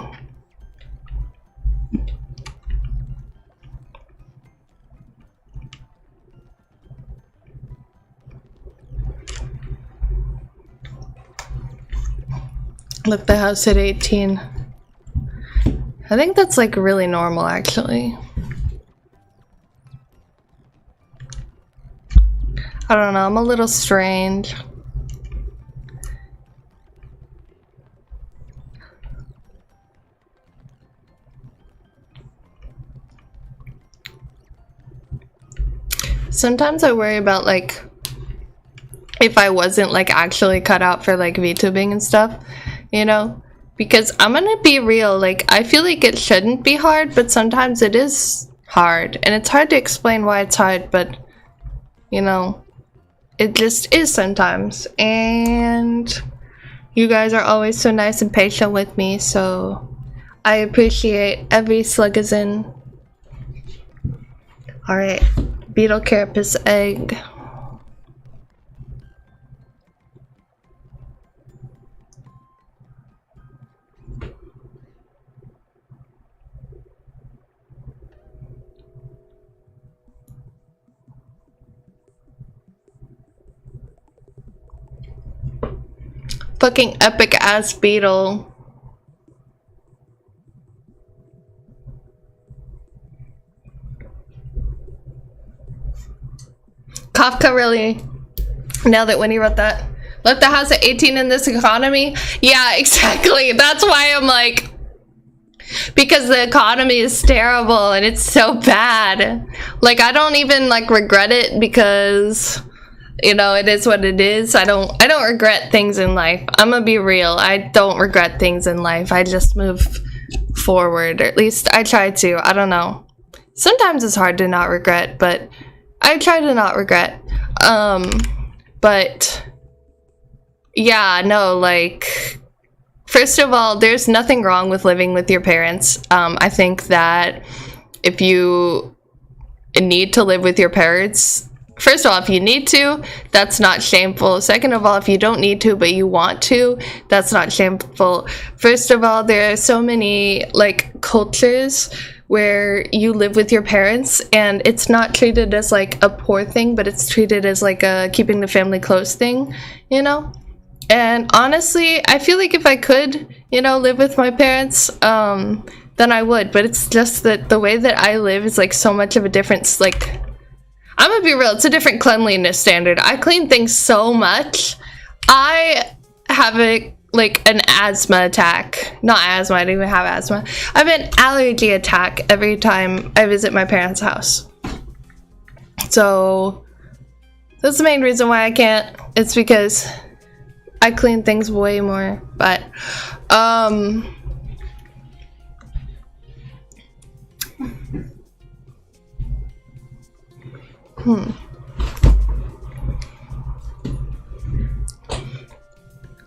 Left the house at 18. I think that's like really normal actually. I don't know, I'm a little strange. Sometimes I worry about like if I wasn't like actually cut out for like VTubing and stuff, you know, because I'm gonna be real, like I feel like it shouldn't be hard, but sometimes it is hard, and it's hard to explain why it's hard, but you know, it just is sometimes. And you guys are always so nice and patient with me, so I appreciate every slugazen. Alright, beetle carapace egg. Fucking epic ass beetle. Kafka really nailed it when he wrote that. Left the house at 18 in this economy? Yeah, exactly. That's why I'm like, because the economy is terrible and it's so bad. Like, I don't even like regret it because, you know, it is what it is. I don't regret things in life. I'm gonna be real. I don't regret things in life. I just move forward. Or at least I try to. I don't know. Sometimes it's hard to not regret, but I try to not regret. But yeah, no, like, first of all, there's nothing wrong with living with your parents. I think that if you need to live with your parents, first of all, if you need to, that's not shameful. Second of all, if you don't need to but you want to, that's not shameful. First of all, there are so many like cultures where you live with your parents and it's not treated as like a poor thing, but it's treated as like a keeping the family close thing, you know? And honestly, I feel like if I could, you know, live with my parents, then I would. But it's just that the way that I live is like so much of a difference. Like, I'm gonna be real, it's a different cleanliness standard. I clean things so much. I have a like an asthma attack. Not asthma, I don't even have asthma. I have an allergy attack every time I visit my parents' house. So that's the main reason why I can't. It's because I clean things way more. But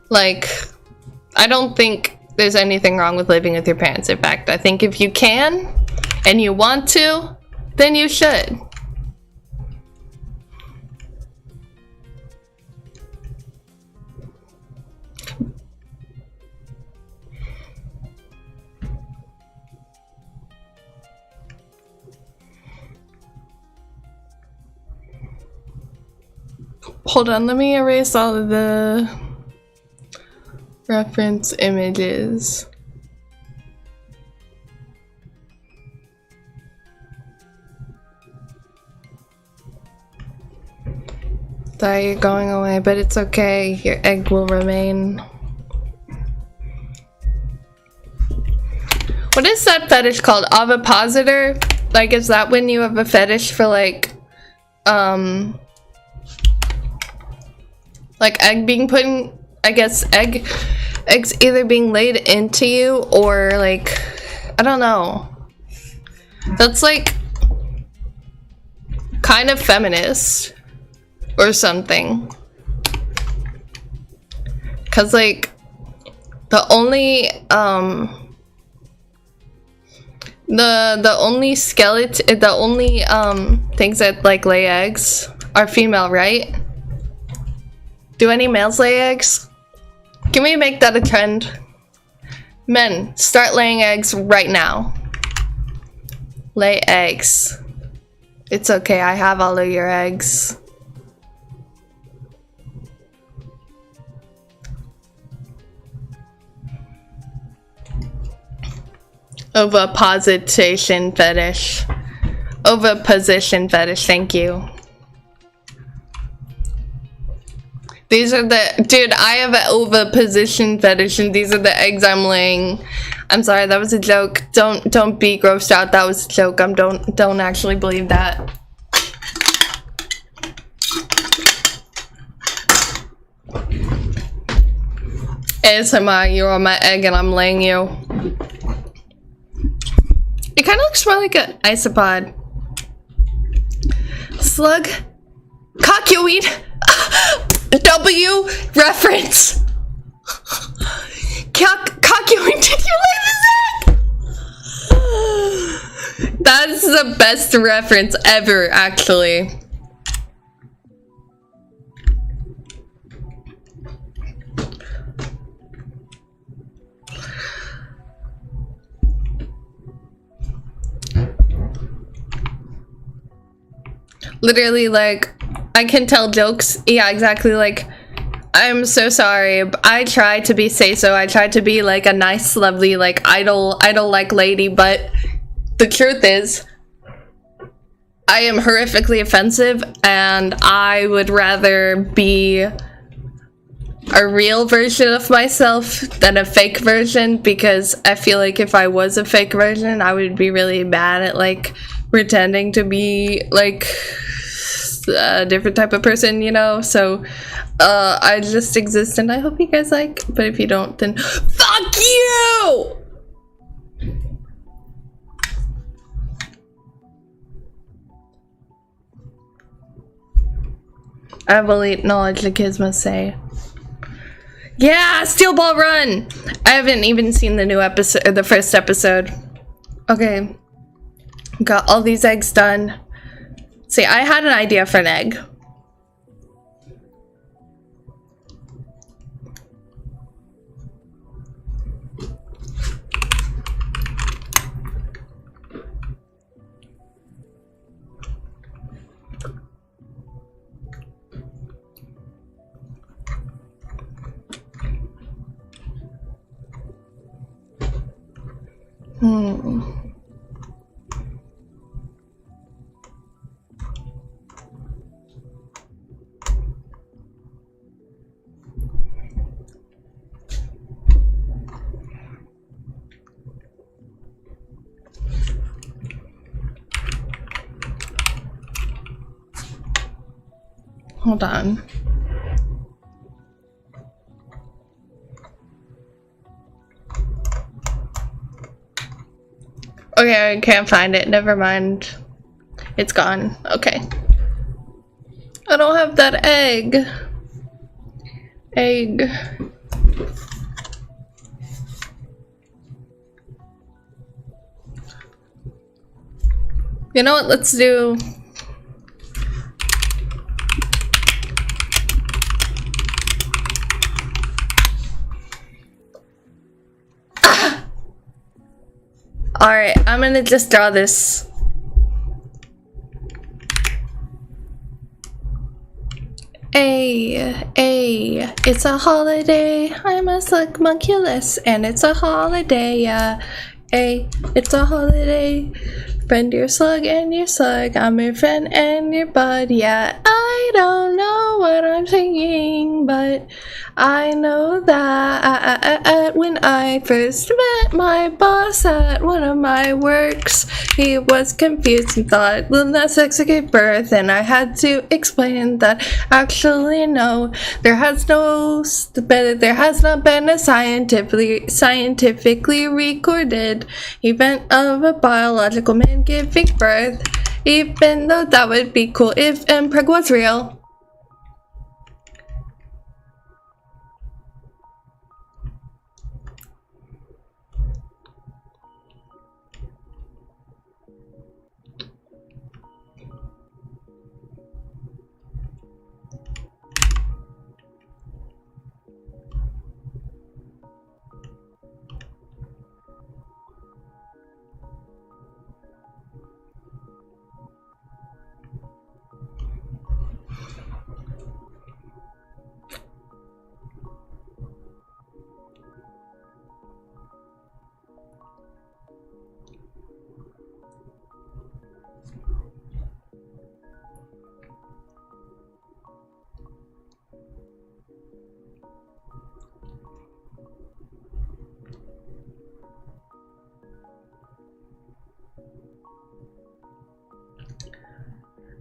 like, I don't think there's anything wrong with living with your parents. In fact, I think if you can and you want to, then you should. Hold on, let me erase all of the reference images. Sorry, you're going away, but it's okay. Your egg will remain. What is that fetish called? Ovipositor? Like, is that when you have a fetish for like egg being put in, I guess eggs either being laid into you or like, I don't know. That's like kind of feminist or something. Cause like the only the only skeleton, the only things that like lay eggs are female, right? Do any males lay eggs? Can we make that a trend? Men, start laying eggs right now. Lay eggs. It's okay, I have all of your eggs. Oviposition fetish. Oviposition fetish, thank you. These are the, dude, I have an oviposition fetish and these are the eggs I'm laying. I'm sorry, that was a joke. Don't be grossed out, that was a joke. Don't actually believe that. ASMR, you're on my egg and I'm laying you. It kind of looks more like an isopod. Slug. Cockuweed. W reference. Cockuweed, did you lay this egg? That's the best reference ever, actually. Literally, like, I can tell jokes. Yeah, exactly. Like, I'm so sorry. I tried to be say-so. I tried to be like a nice, lovely, like idol like lady. But the truth is, I am horrifically offensive, and I would rather be a real version of myself than a fake version, because I feel like if I was a fake version, I would be really bad at like pretending to be like a different type of person, you know? So I just exist and I hope you guys like, but if you don't, then fuck you! I will eat knowledge, the kids must say. Yeah, Steel Ball Run! I haven't even seen the new episode, or the first episode. Okay. Got all these eggs done. See, I had an idea for an egg. Hold on. Okay, I can't find it. Never mind. It's gone. Okay. I don't have that egg. Egg. You know what? Let's do... Alright, I'm gonna just draw this. It's a holiday. I'm a slug monculus, and it's a holiday, yeah. It's a holiday. Friend your slug and your slug. I'm your friend and your bud, yeah. I don't know what I'm singing, but I know that when I first met my boss at one of my works, he was confused and thought, well, that sex gave birth, and I had to explain that actually no, there has not been a scientifically recorded event of a biological man giving birth, even though that would be cool if impreg was real.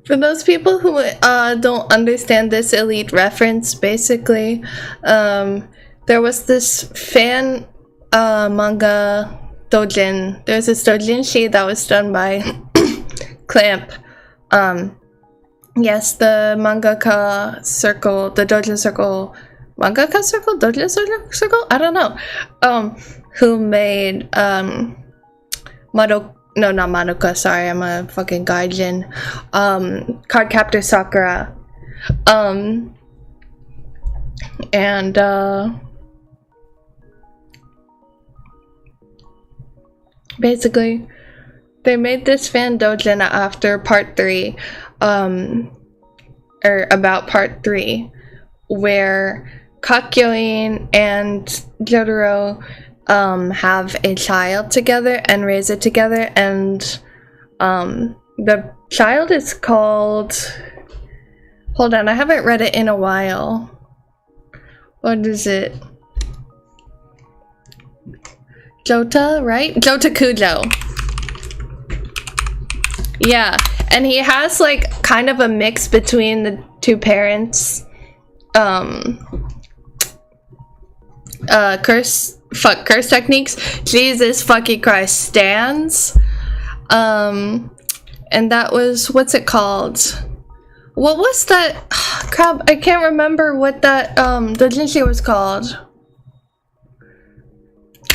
For those people who don't understand this elite reference, basically, there was this fan manga doujin. There's this doujinshi that was done by Clamp. Yes, the mangaka circle, the doujin circle, mangaka circle, doujin circle? I don't know. Who made No, not Madoka, sorry, I'm a fucking gaijin. Cardcaptor Sakura. Basically, they made this fan doujin after part 3, or about part 3, where Kakyoin and Jotaro have a child together and raise it together, and the child is called, hold on, I haven't read it in a while. What is it? Jota, right? Jota Kujo. Yeah, and he has like kind of a mix between the two parents. Curse techniques. Jesus fucking Christ stands. And that was, what's it called? What was that? Crap, I can't remember what that doujinshi was called.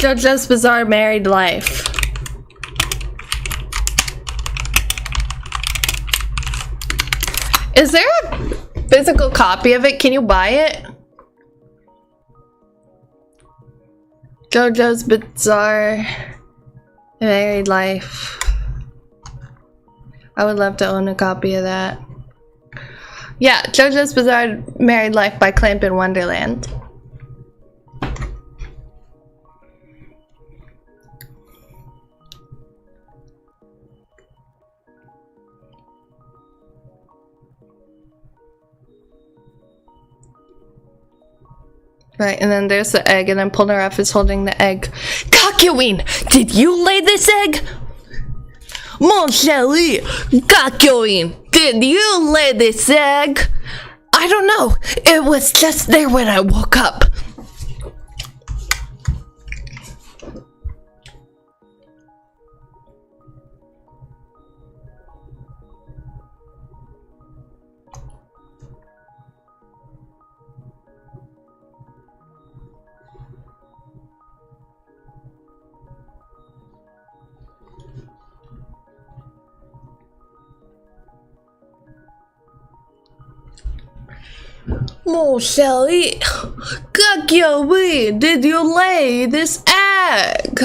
JoJo's Bizarre Married Life. Is there a physical copy of it? Can you buy it? JoJo's Bizarre Married Life. I would love to own a copy of that. Yeah, JoJo's Bizarre Married Life by Clamp in Wonderland. Right, and then there's the egg, and then Polnareff is holding the egg. Kakyoin! Did you lay this egg? Mon chéri! Kakyoin! Did you lay this egg? I don't know. It was just there when I woke up. Oh, Shelly, did you lay this egg?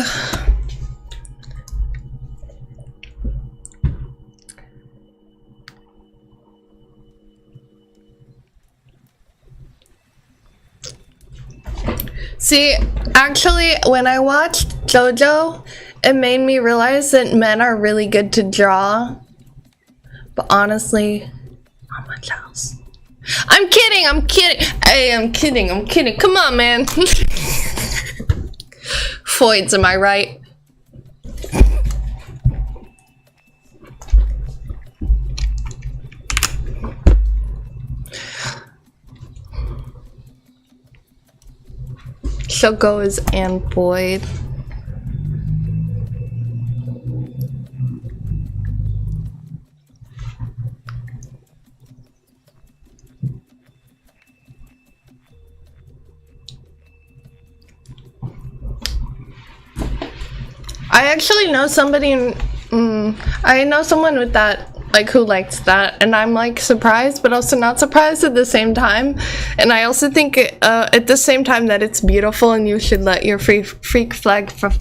See, actually, when I watched JoJo, it made me realize that men are really good to draw. But honestly, not much else. I'm kidding, I'm kidding. Hey, I'm kidding, I'm kidding. Come on, man. Foids, am I right? So goes and Boyd. I actually know somebody, I know someone with that, like, who likes that, and I'm, like, surprised, but also not surprised at the same time, and I also think, at the same time that it's beautiful, and you should let your freak flag fly,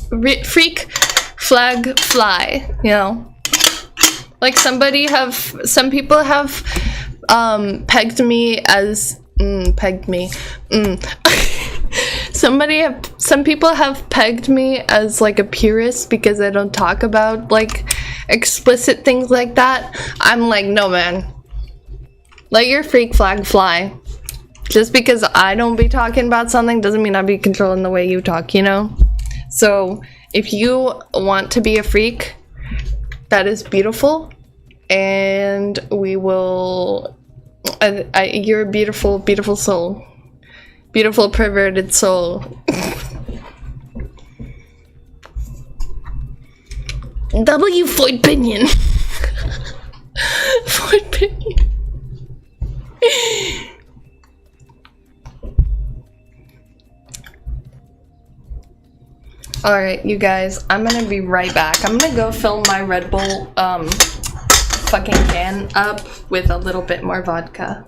you know? Like, some people have, pegged me as, some people have pegged me as like a purist because I don't talk about like explicit things like that. I'm like, no, man, let your freak flag fly. Just because I don't be talking about something doesn't mean I be controlling the way you talk, you know? So if you want to be a freak, that is beautiful, and we will, you're a beautiful, beautiful soul. Beautiful perverted soul. W. Floyd Pinion. Floyd Pinion. Alright, you guys, I'm gonna be right back. I'm gonna go fill my Red Bull fucking can up with a little bit more vodka.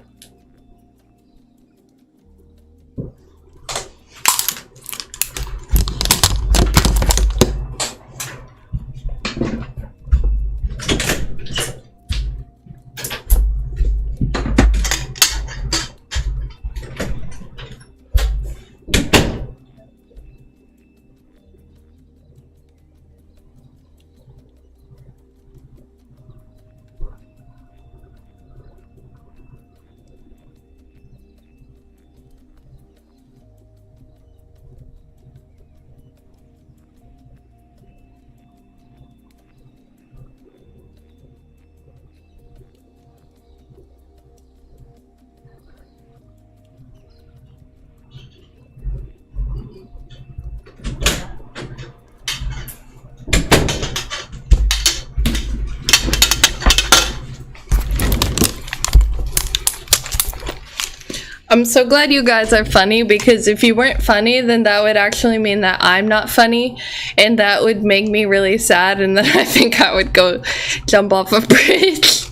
I'm so glad you guys are funny, because if you weren't funny, then that would actually mean that I'm not funny, and that would make me really sad, and then I think I would go jump off a bridge.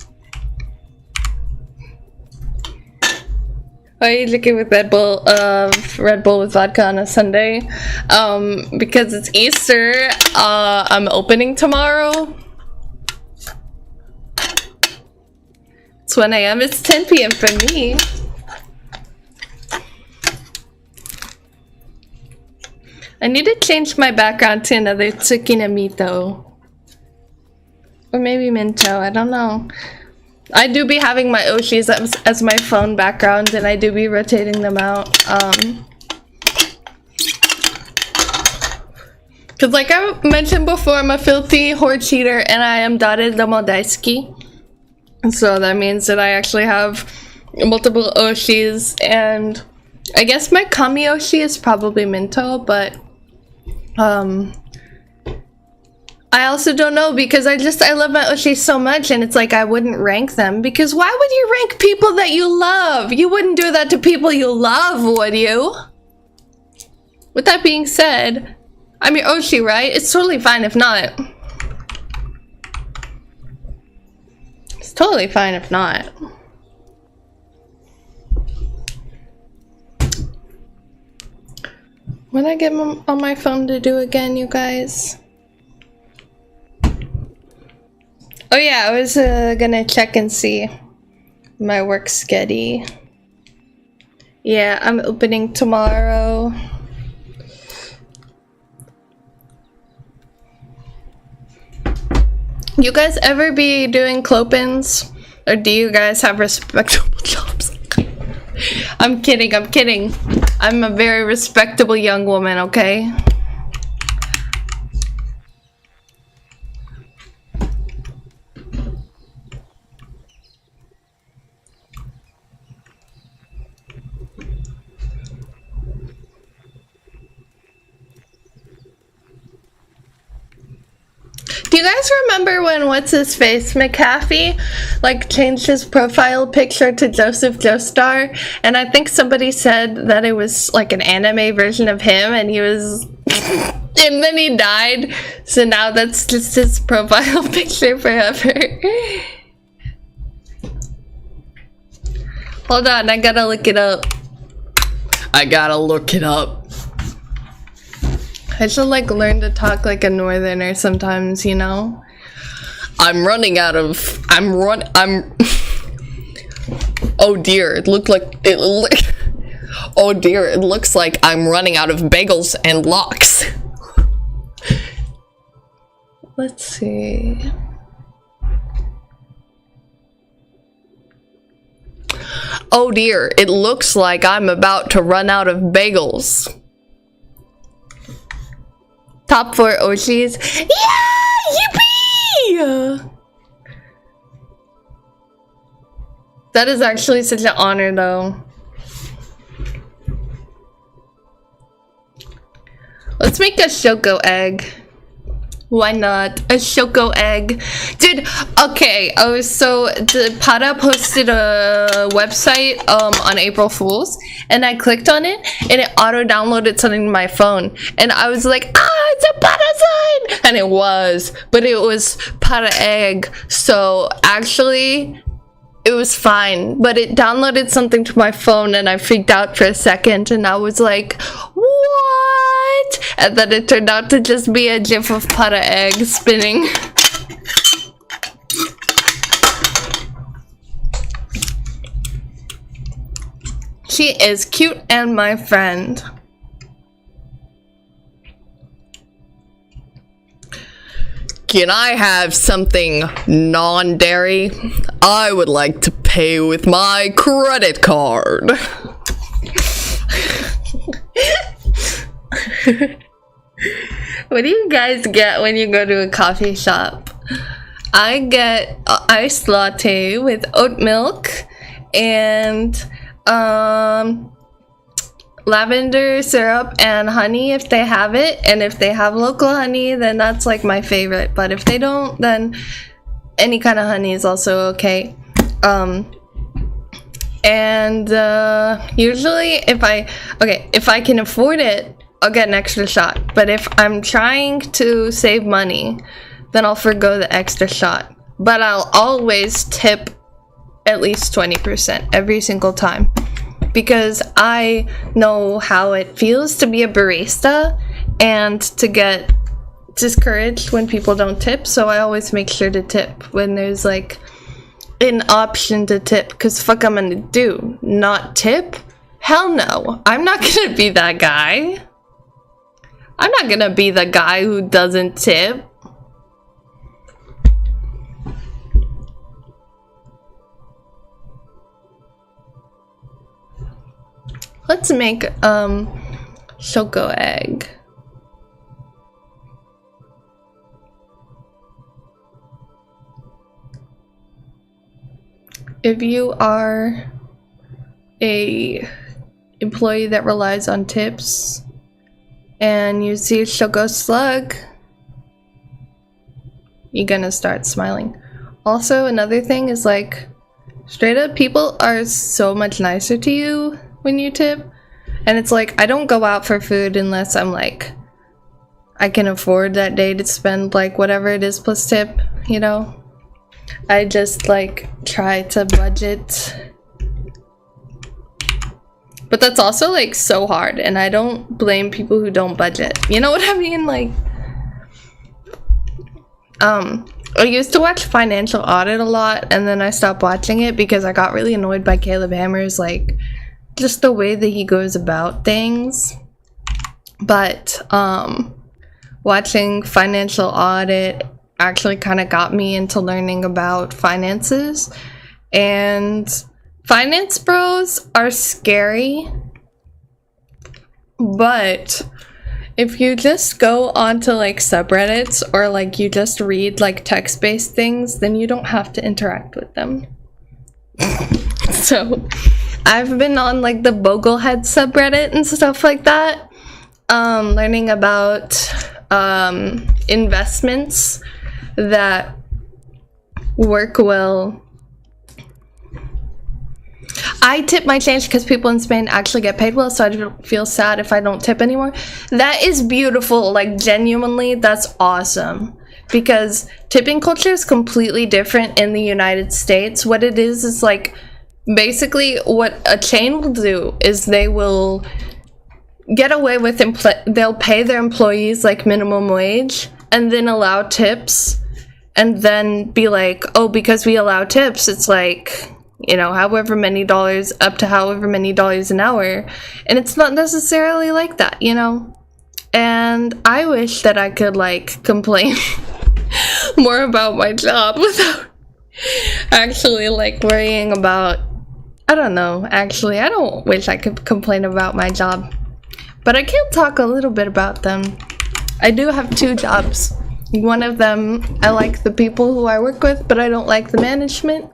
Why are you looking with Red Bull with vodka on a Sunday? Because it's Easter. I'm opening tomorrow. It's 1 a.m. It's 10 p.m. for me. I need to change my background to another Tsukinamito. Or maybe Minto, I don't know. I do be having my Oshis as my phone background, and I do be rotating them out. Cause like I mentioned before, I'm a filthy whore cheater, and I am Dare Domo Daisuki. So that means that I actually have multiple Oshis, and I guess my Kami Oshi is probably Minto, but I also don't know because I love my Oshi so much, and it's like I wouldn't rank them because why would you rank people that you love? You wouldn't do that to people you love, would you? With that being said, I'm your Oshi, right? It's totally fine if not. It's totally fine if not. What did I get on my phone to do again, you guys? Oh yeah, I was gonna check and see my work schedule. Yeah, I'm opening tomorrow. You guys ever be doing clopins? Or do you guys have respectable jobs? I'm kidding, I'm kidding. I'm a very respectable young woman, okay? Do you guys remember when what's-his-face, McAfee, like, changed his profile picture to Joseph Joestar? And I think somebody said that it was, like, an anime version of him, and he was... and then he died, so now that's just his profile picture forever. Hold on, I gotta look it up. I gotta look it up. I should like learn to talk like a northerner sometimes, you know? I'm oh dear, it looked like oh dear, it looks like I'm running out of bagels and lox. Let's see. Oh dear, it looks like I'm about to run out of bagels. Top 4 Oshis. Yeah! Yippee! That is actually such an honor, though. Let's make a Shoko egg. Why not? A Shoko egg. Dude, okay. Oh, so the Pada posted a website on April Fool's, and I clicked on it, and it auto-downloaded something to my phone. And I was like, ah, it's a Pada sign! And it was, but it was Pada egg. So actually, it was fine. But it downloaded something to my phone, and I freaked out for a second, and I was like, what? And then it turned out to just be a gif of Pada egg spinning. She is cute and my friend. Can I have something non-dairy? I would like to pay with my credit card. What do you guys get when you go to a coffee shop? I get iced latte with oat milk and lavender syrup and honey if they have it, and if they have local honey then that's like my favorite, but if they don't then any kind of honey is also okay. Usually if I can afford it, I'll get an extra shot, but if I'm trying to save money then I'll forgo the extra shot, but I'll always tip at least 20% every single time, because I know how it feels to be a barista and to get discouraged when people don't tip, so I always make sure to tip when there's like an option to tip, because fuck I'm gonna do? Not tip? Hell no. I'm not gonna be that guy. I'm not gonna be the guy who doesn't tip. Let's make Shoko egg. If you are a employee that relies on tips and you see she'll go slug, you're gonna start smiling. Also, another thing is like, straight up, people are so much nicer to you when you tip. And it's like, I don't go out for food unless I'm like, I can afford that day to spend like whatever it is plus tip, you know? I just like try to budget. But that's also like so hard, and I don't blame people who don't budget. You know what I mean? Like, I used to watch Financial Audit a lot, and then I stopped watching it because I got really annoyed by Caleb Hammer's, like, just the way that he goes about things. But, watching Financial Audit actually kind of got me into learning about finances. And finance bros are scary, but if you just go onto like subreddits or like you just read like text-based things, then you don't have to interact with them. So I've been on like the Boglehead subreddit and stuff like that, learning about investments that work well. I tip my change because people in Spain actually get paid well, so I don't feel sad if I don't tip anymore. That is beautiful. Like, genuinely, that's awesome. Because tipping culture is completely different in the United States. What it is like, basically what a chain will do is they will get away with, they'll pay their employees like minimum wage and then allow tips, and then be like, oh, because we allow tips, it's like, you know, however many dollars, up to however many dollars an hour. And it's not necessarily like that, you know? And I wish that I could like complain more about my job without actually like worrying about, I don't know, actually I don't wish I could complain about my job, but I can talk a little bit about them. I do have 2 jobs. One of them, I like the people who I work with, but I don't like the management.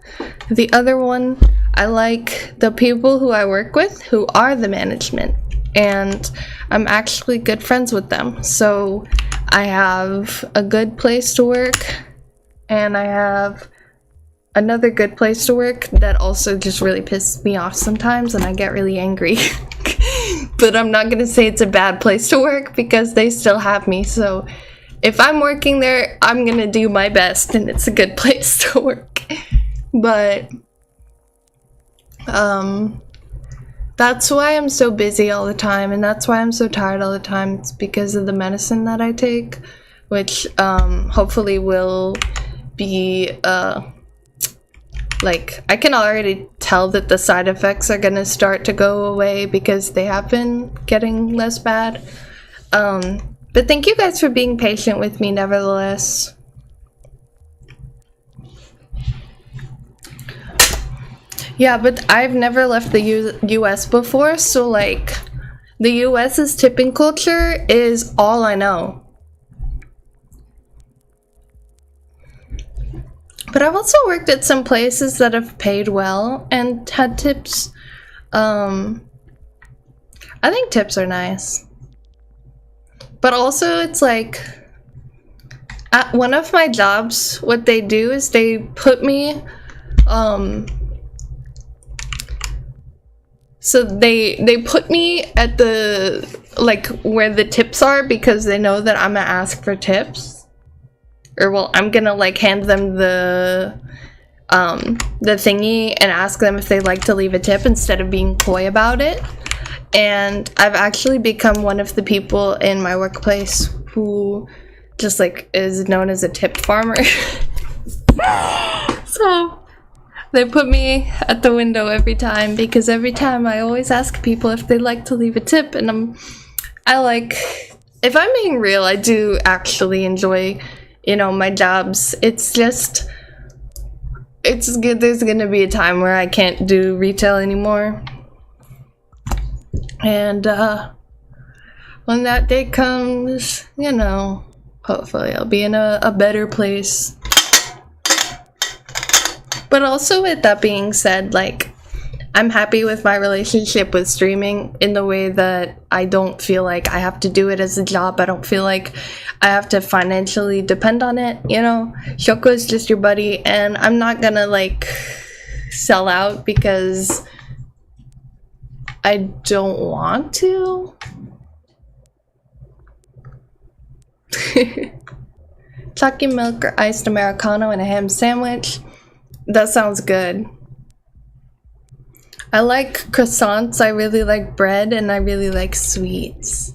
The other one, I like the people who I work with, who are the management. And I'm actually good friends with them. So I have a good place to work, and I have another good place to work that also just really pisses me off sometimes, and I get really angry. But I'm not gonna say it's a bad place to work because they still have me. So if I'm working there, I'm gonna do my best, and it's a good place to work. But that's why I'm so busy all the time, and that's why I'm so tired all the time. It's because of the medicine that I take, which hopefully will be like, I can already tell that the side effects are gonna start to go away because they have been getting less bad. But thank you guys for being patient with me nevertheless. Yeah, but I've never left the US before, so like, the US's tipping culture is all I know. But I've also worked at some places that have paid well and had tips. I think tips are nice. But also, it's like, at one of my jobs, what they do is they put me, so they put me at the, like, where the tips are, because they know that I'm gonna ask for tips. Or, well, I'm gonna, like, hand them the thingy and ask them if they'd like to leave a tip instead of being coy about it. And I've actually become one of the people in my workplace who just, like, is known as a tip farmer. So they put me at the window every time, because every time I always ask people if they'd like to leave a tip, and I like, if I'm being real, I do actually enjoy, you know, my jobs. It's just, it's good. There's gonna be a time where I can't do retail anymore. And when that day comes, you know, hopefully I'll be in a better place. But also, with that being said, like, I'm happy with my relationship with streaming in the way that I don't feel like I have to do it as a job. I don't feel like I have to financially depend on it, you know? Shoko is just your buddy, and I'm not gonna like sell out because I don't want to. Chocolate milk or iced Americano and a ham sandwich. That sounds good. I like croissants, I really like bread, and I really like sweets.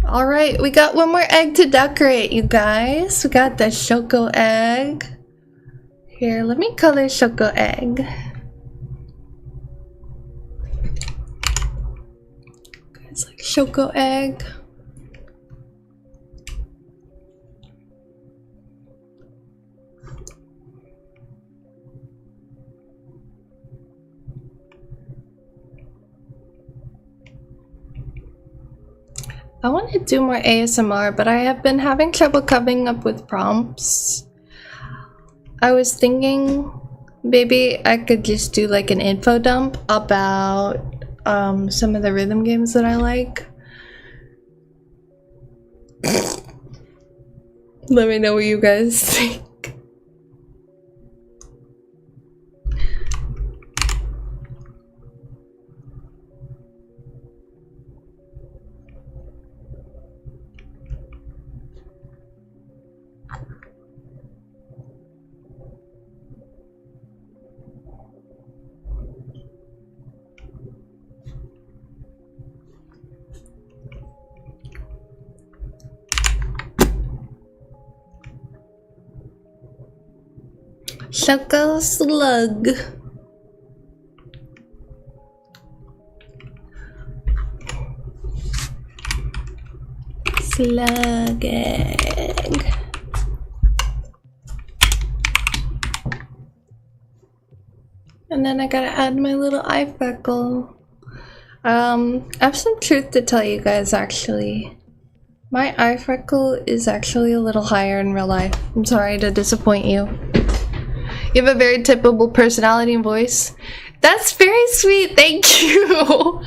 Alright, we got one more egg to decorate, you guys. We got the Shoko egg. Here, let me color Shoko egg. It's like Shoko egg. I want to do more ASMR, but I have been having trouble coming up with prompts. I was thinking maybe I could just do like an info dump about some of the rhythm games that I like. Let me know what you guys think. Shoko slug. Slug egg. And then I gotta add my little eye freckle. I have some truth to tell you guys actually. My eye freckle is actually a little higher in real life. I'm sorry to disappoint you. You have a very typical personality and voice. That's very sweet, thank you.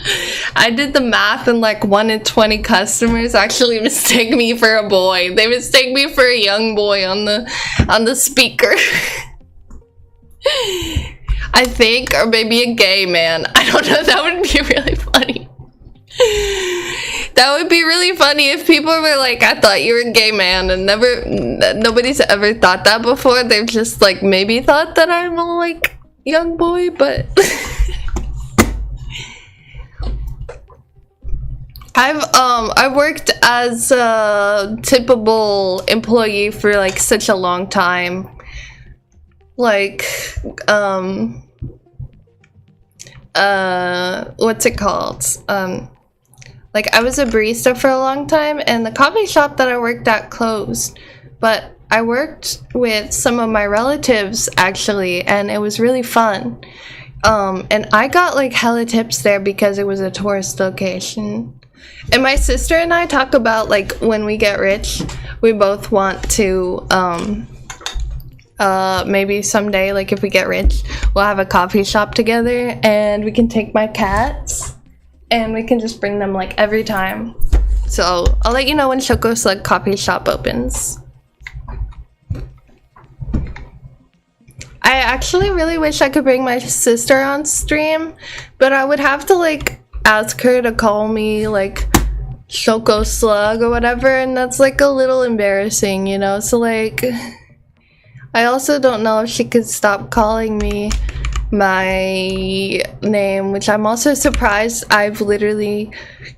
I did the math and like 1 in 20 customers actually mistake me for a boy. They mistake me for a young boy on the speaker. I think, or maybe a gay man. I don't know, that would be really funny. That would be really funny if people were like, I thought you were a gay man, and nobody's ever thought that before. They've just like maybe thought that I'm a like young boy, but I've worked as a typical employee for like such a long time. Like what's it called? Like, I was a barista for a long time, and the coffee shop that I worked at closed. But I worked with some of my relatives, actually, and it was really fun. And I got, like, hella tips there because it was a tourist location. And my sister and I talk about, like, when we get rich, we both want to, maybe someday, like, if we get rich, we'll have a coffee shop together, and we can take my cats. And we can just bring them like every time. So I'll let you know when Shoko Slug coffee shop opens. I actually really wish I could bring my sister on stream, but I would have to like ask her to call me like Shoko Slug or whatever, and that's like a little embarrassing, you know? So like, I also don't know if she could stop calling me my name, which I'm also surprised I've literally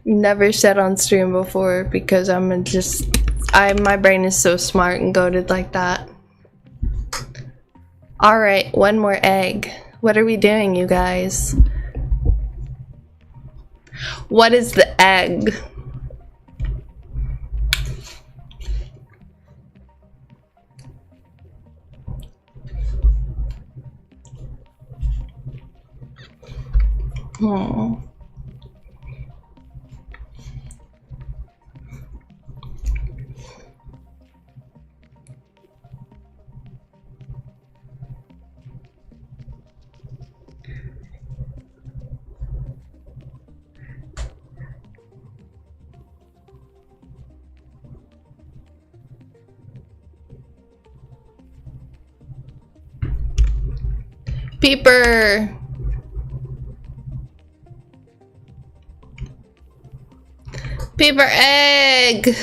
never said on stream before because my brain is so smart and goated like that. Alright, one more egg. What are we doing, you guys? What is the egg? Peeper. Peeper egg.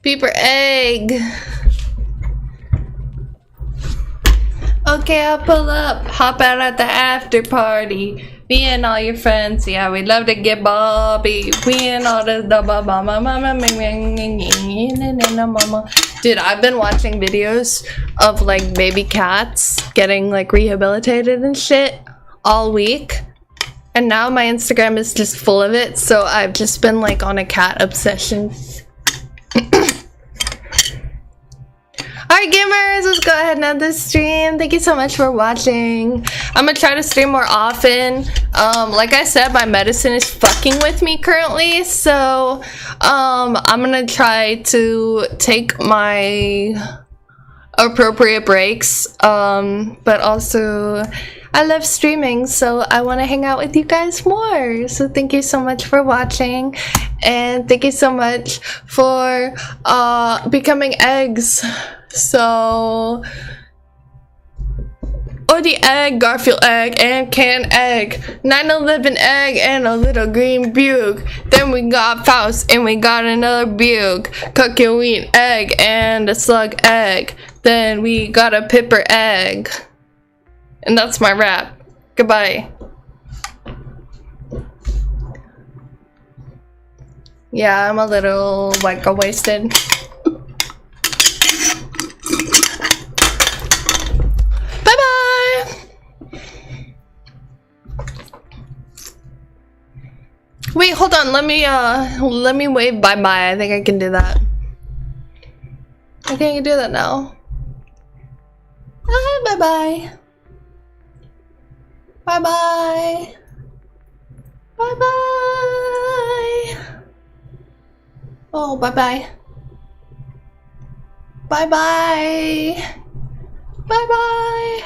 Peeper egg. Okay, I'll pull up. Hop out at the after party. Me and all your friends. Yeah, we love to get Bobby. We and all the mama. Dude, I've been watching videos of like baby cats getting like rehabilitated and shit all week. And now my Instagram is just full of it. So I've just been like on a cat obsession. Alright gamers, let's go ahead and end this stream. Thank you so much for watching. I'm gonna try to stream more often. Like I said, my medicine is fucking with me currently, so I'm gonna try to take my appropriate breaks. But also I love streaming, so I want to hang out with you guys more. So thank you so much for watching, and thank you so much for becoming eggs. So, or the egg, Garfield egg, and canned egg, 9/11 egg, and a little green bug. Then we got Faust, and we got another bug, coquine egg, and a slug egg. Then we got a pepper egg. And that's my rap. Goodbye. Yeah, I'm a little, like, wasted. Bye-bye! Wait, hold on. Let me wave bye-bye. I think I can do that. I think I can do that now. Bye-bye. Bye-bye. Bye-bye. Oh, bye-bye. Bye-bye. Bye-bye.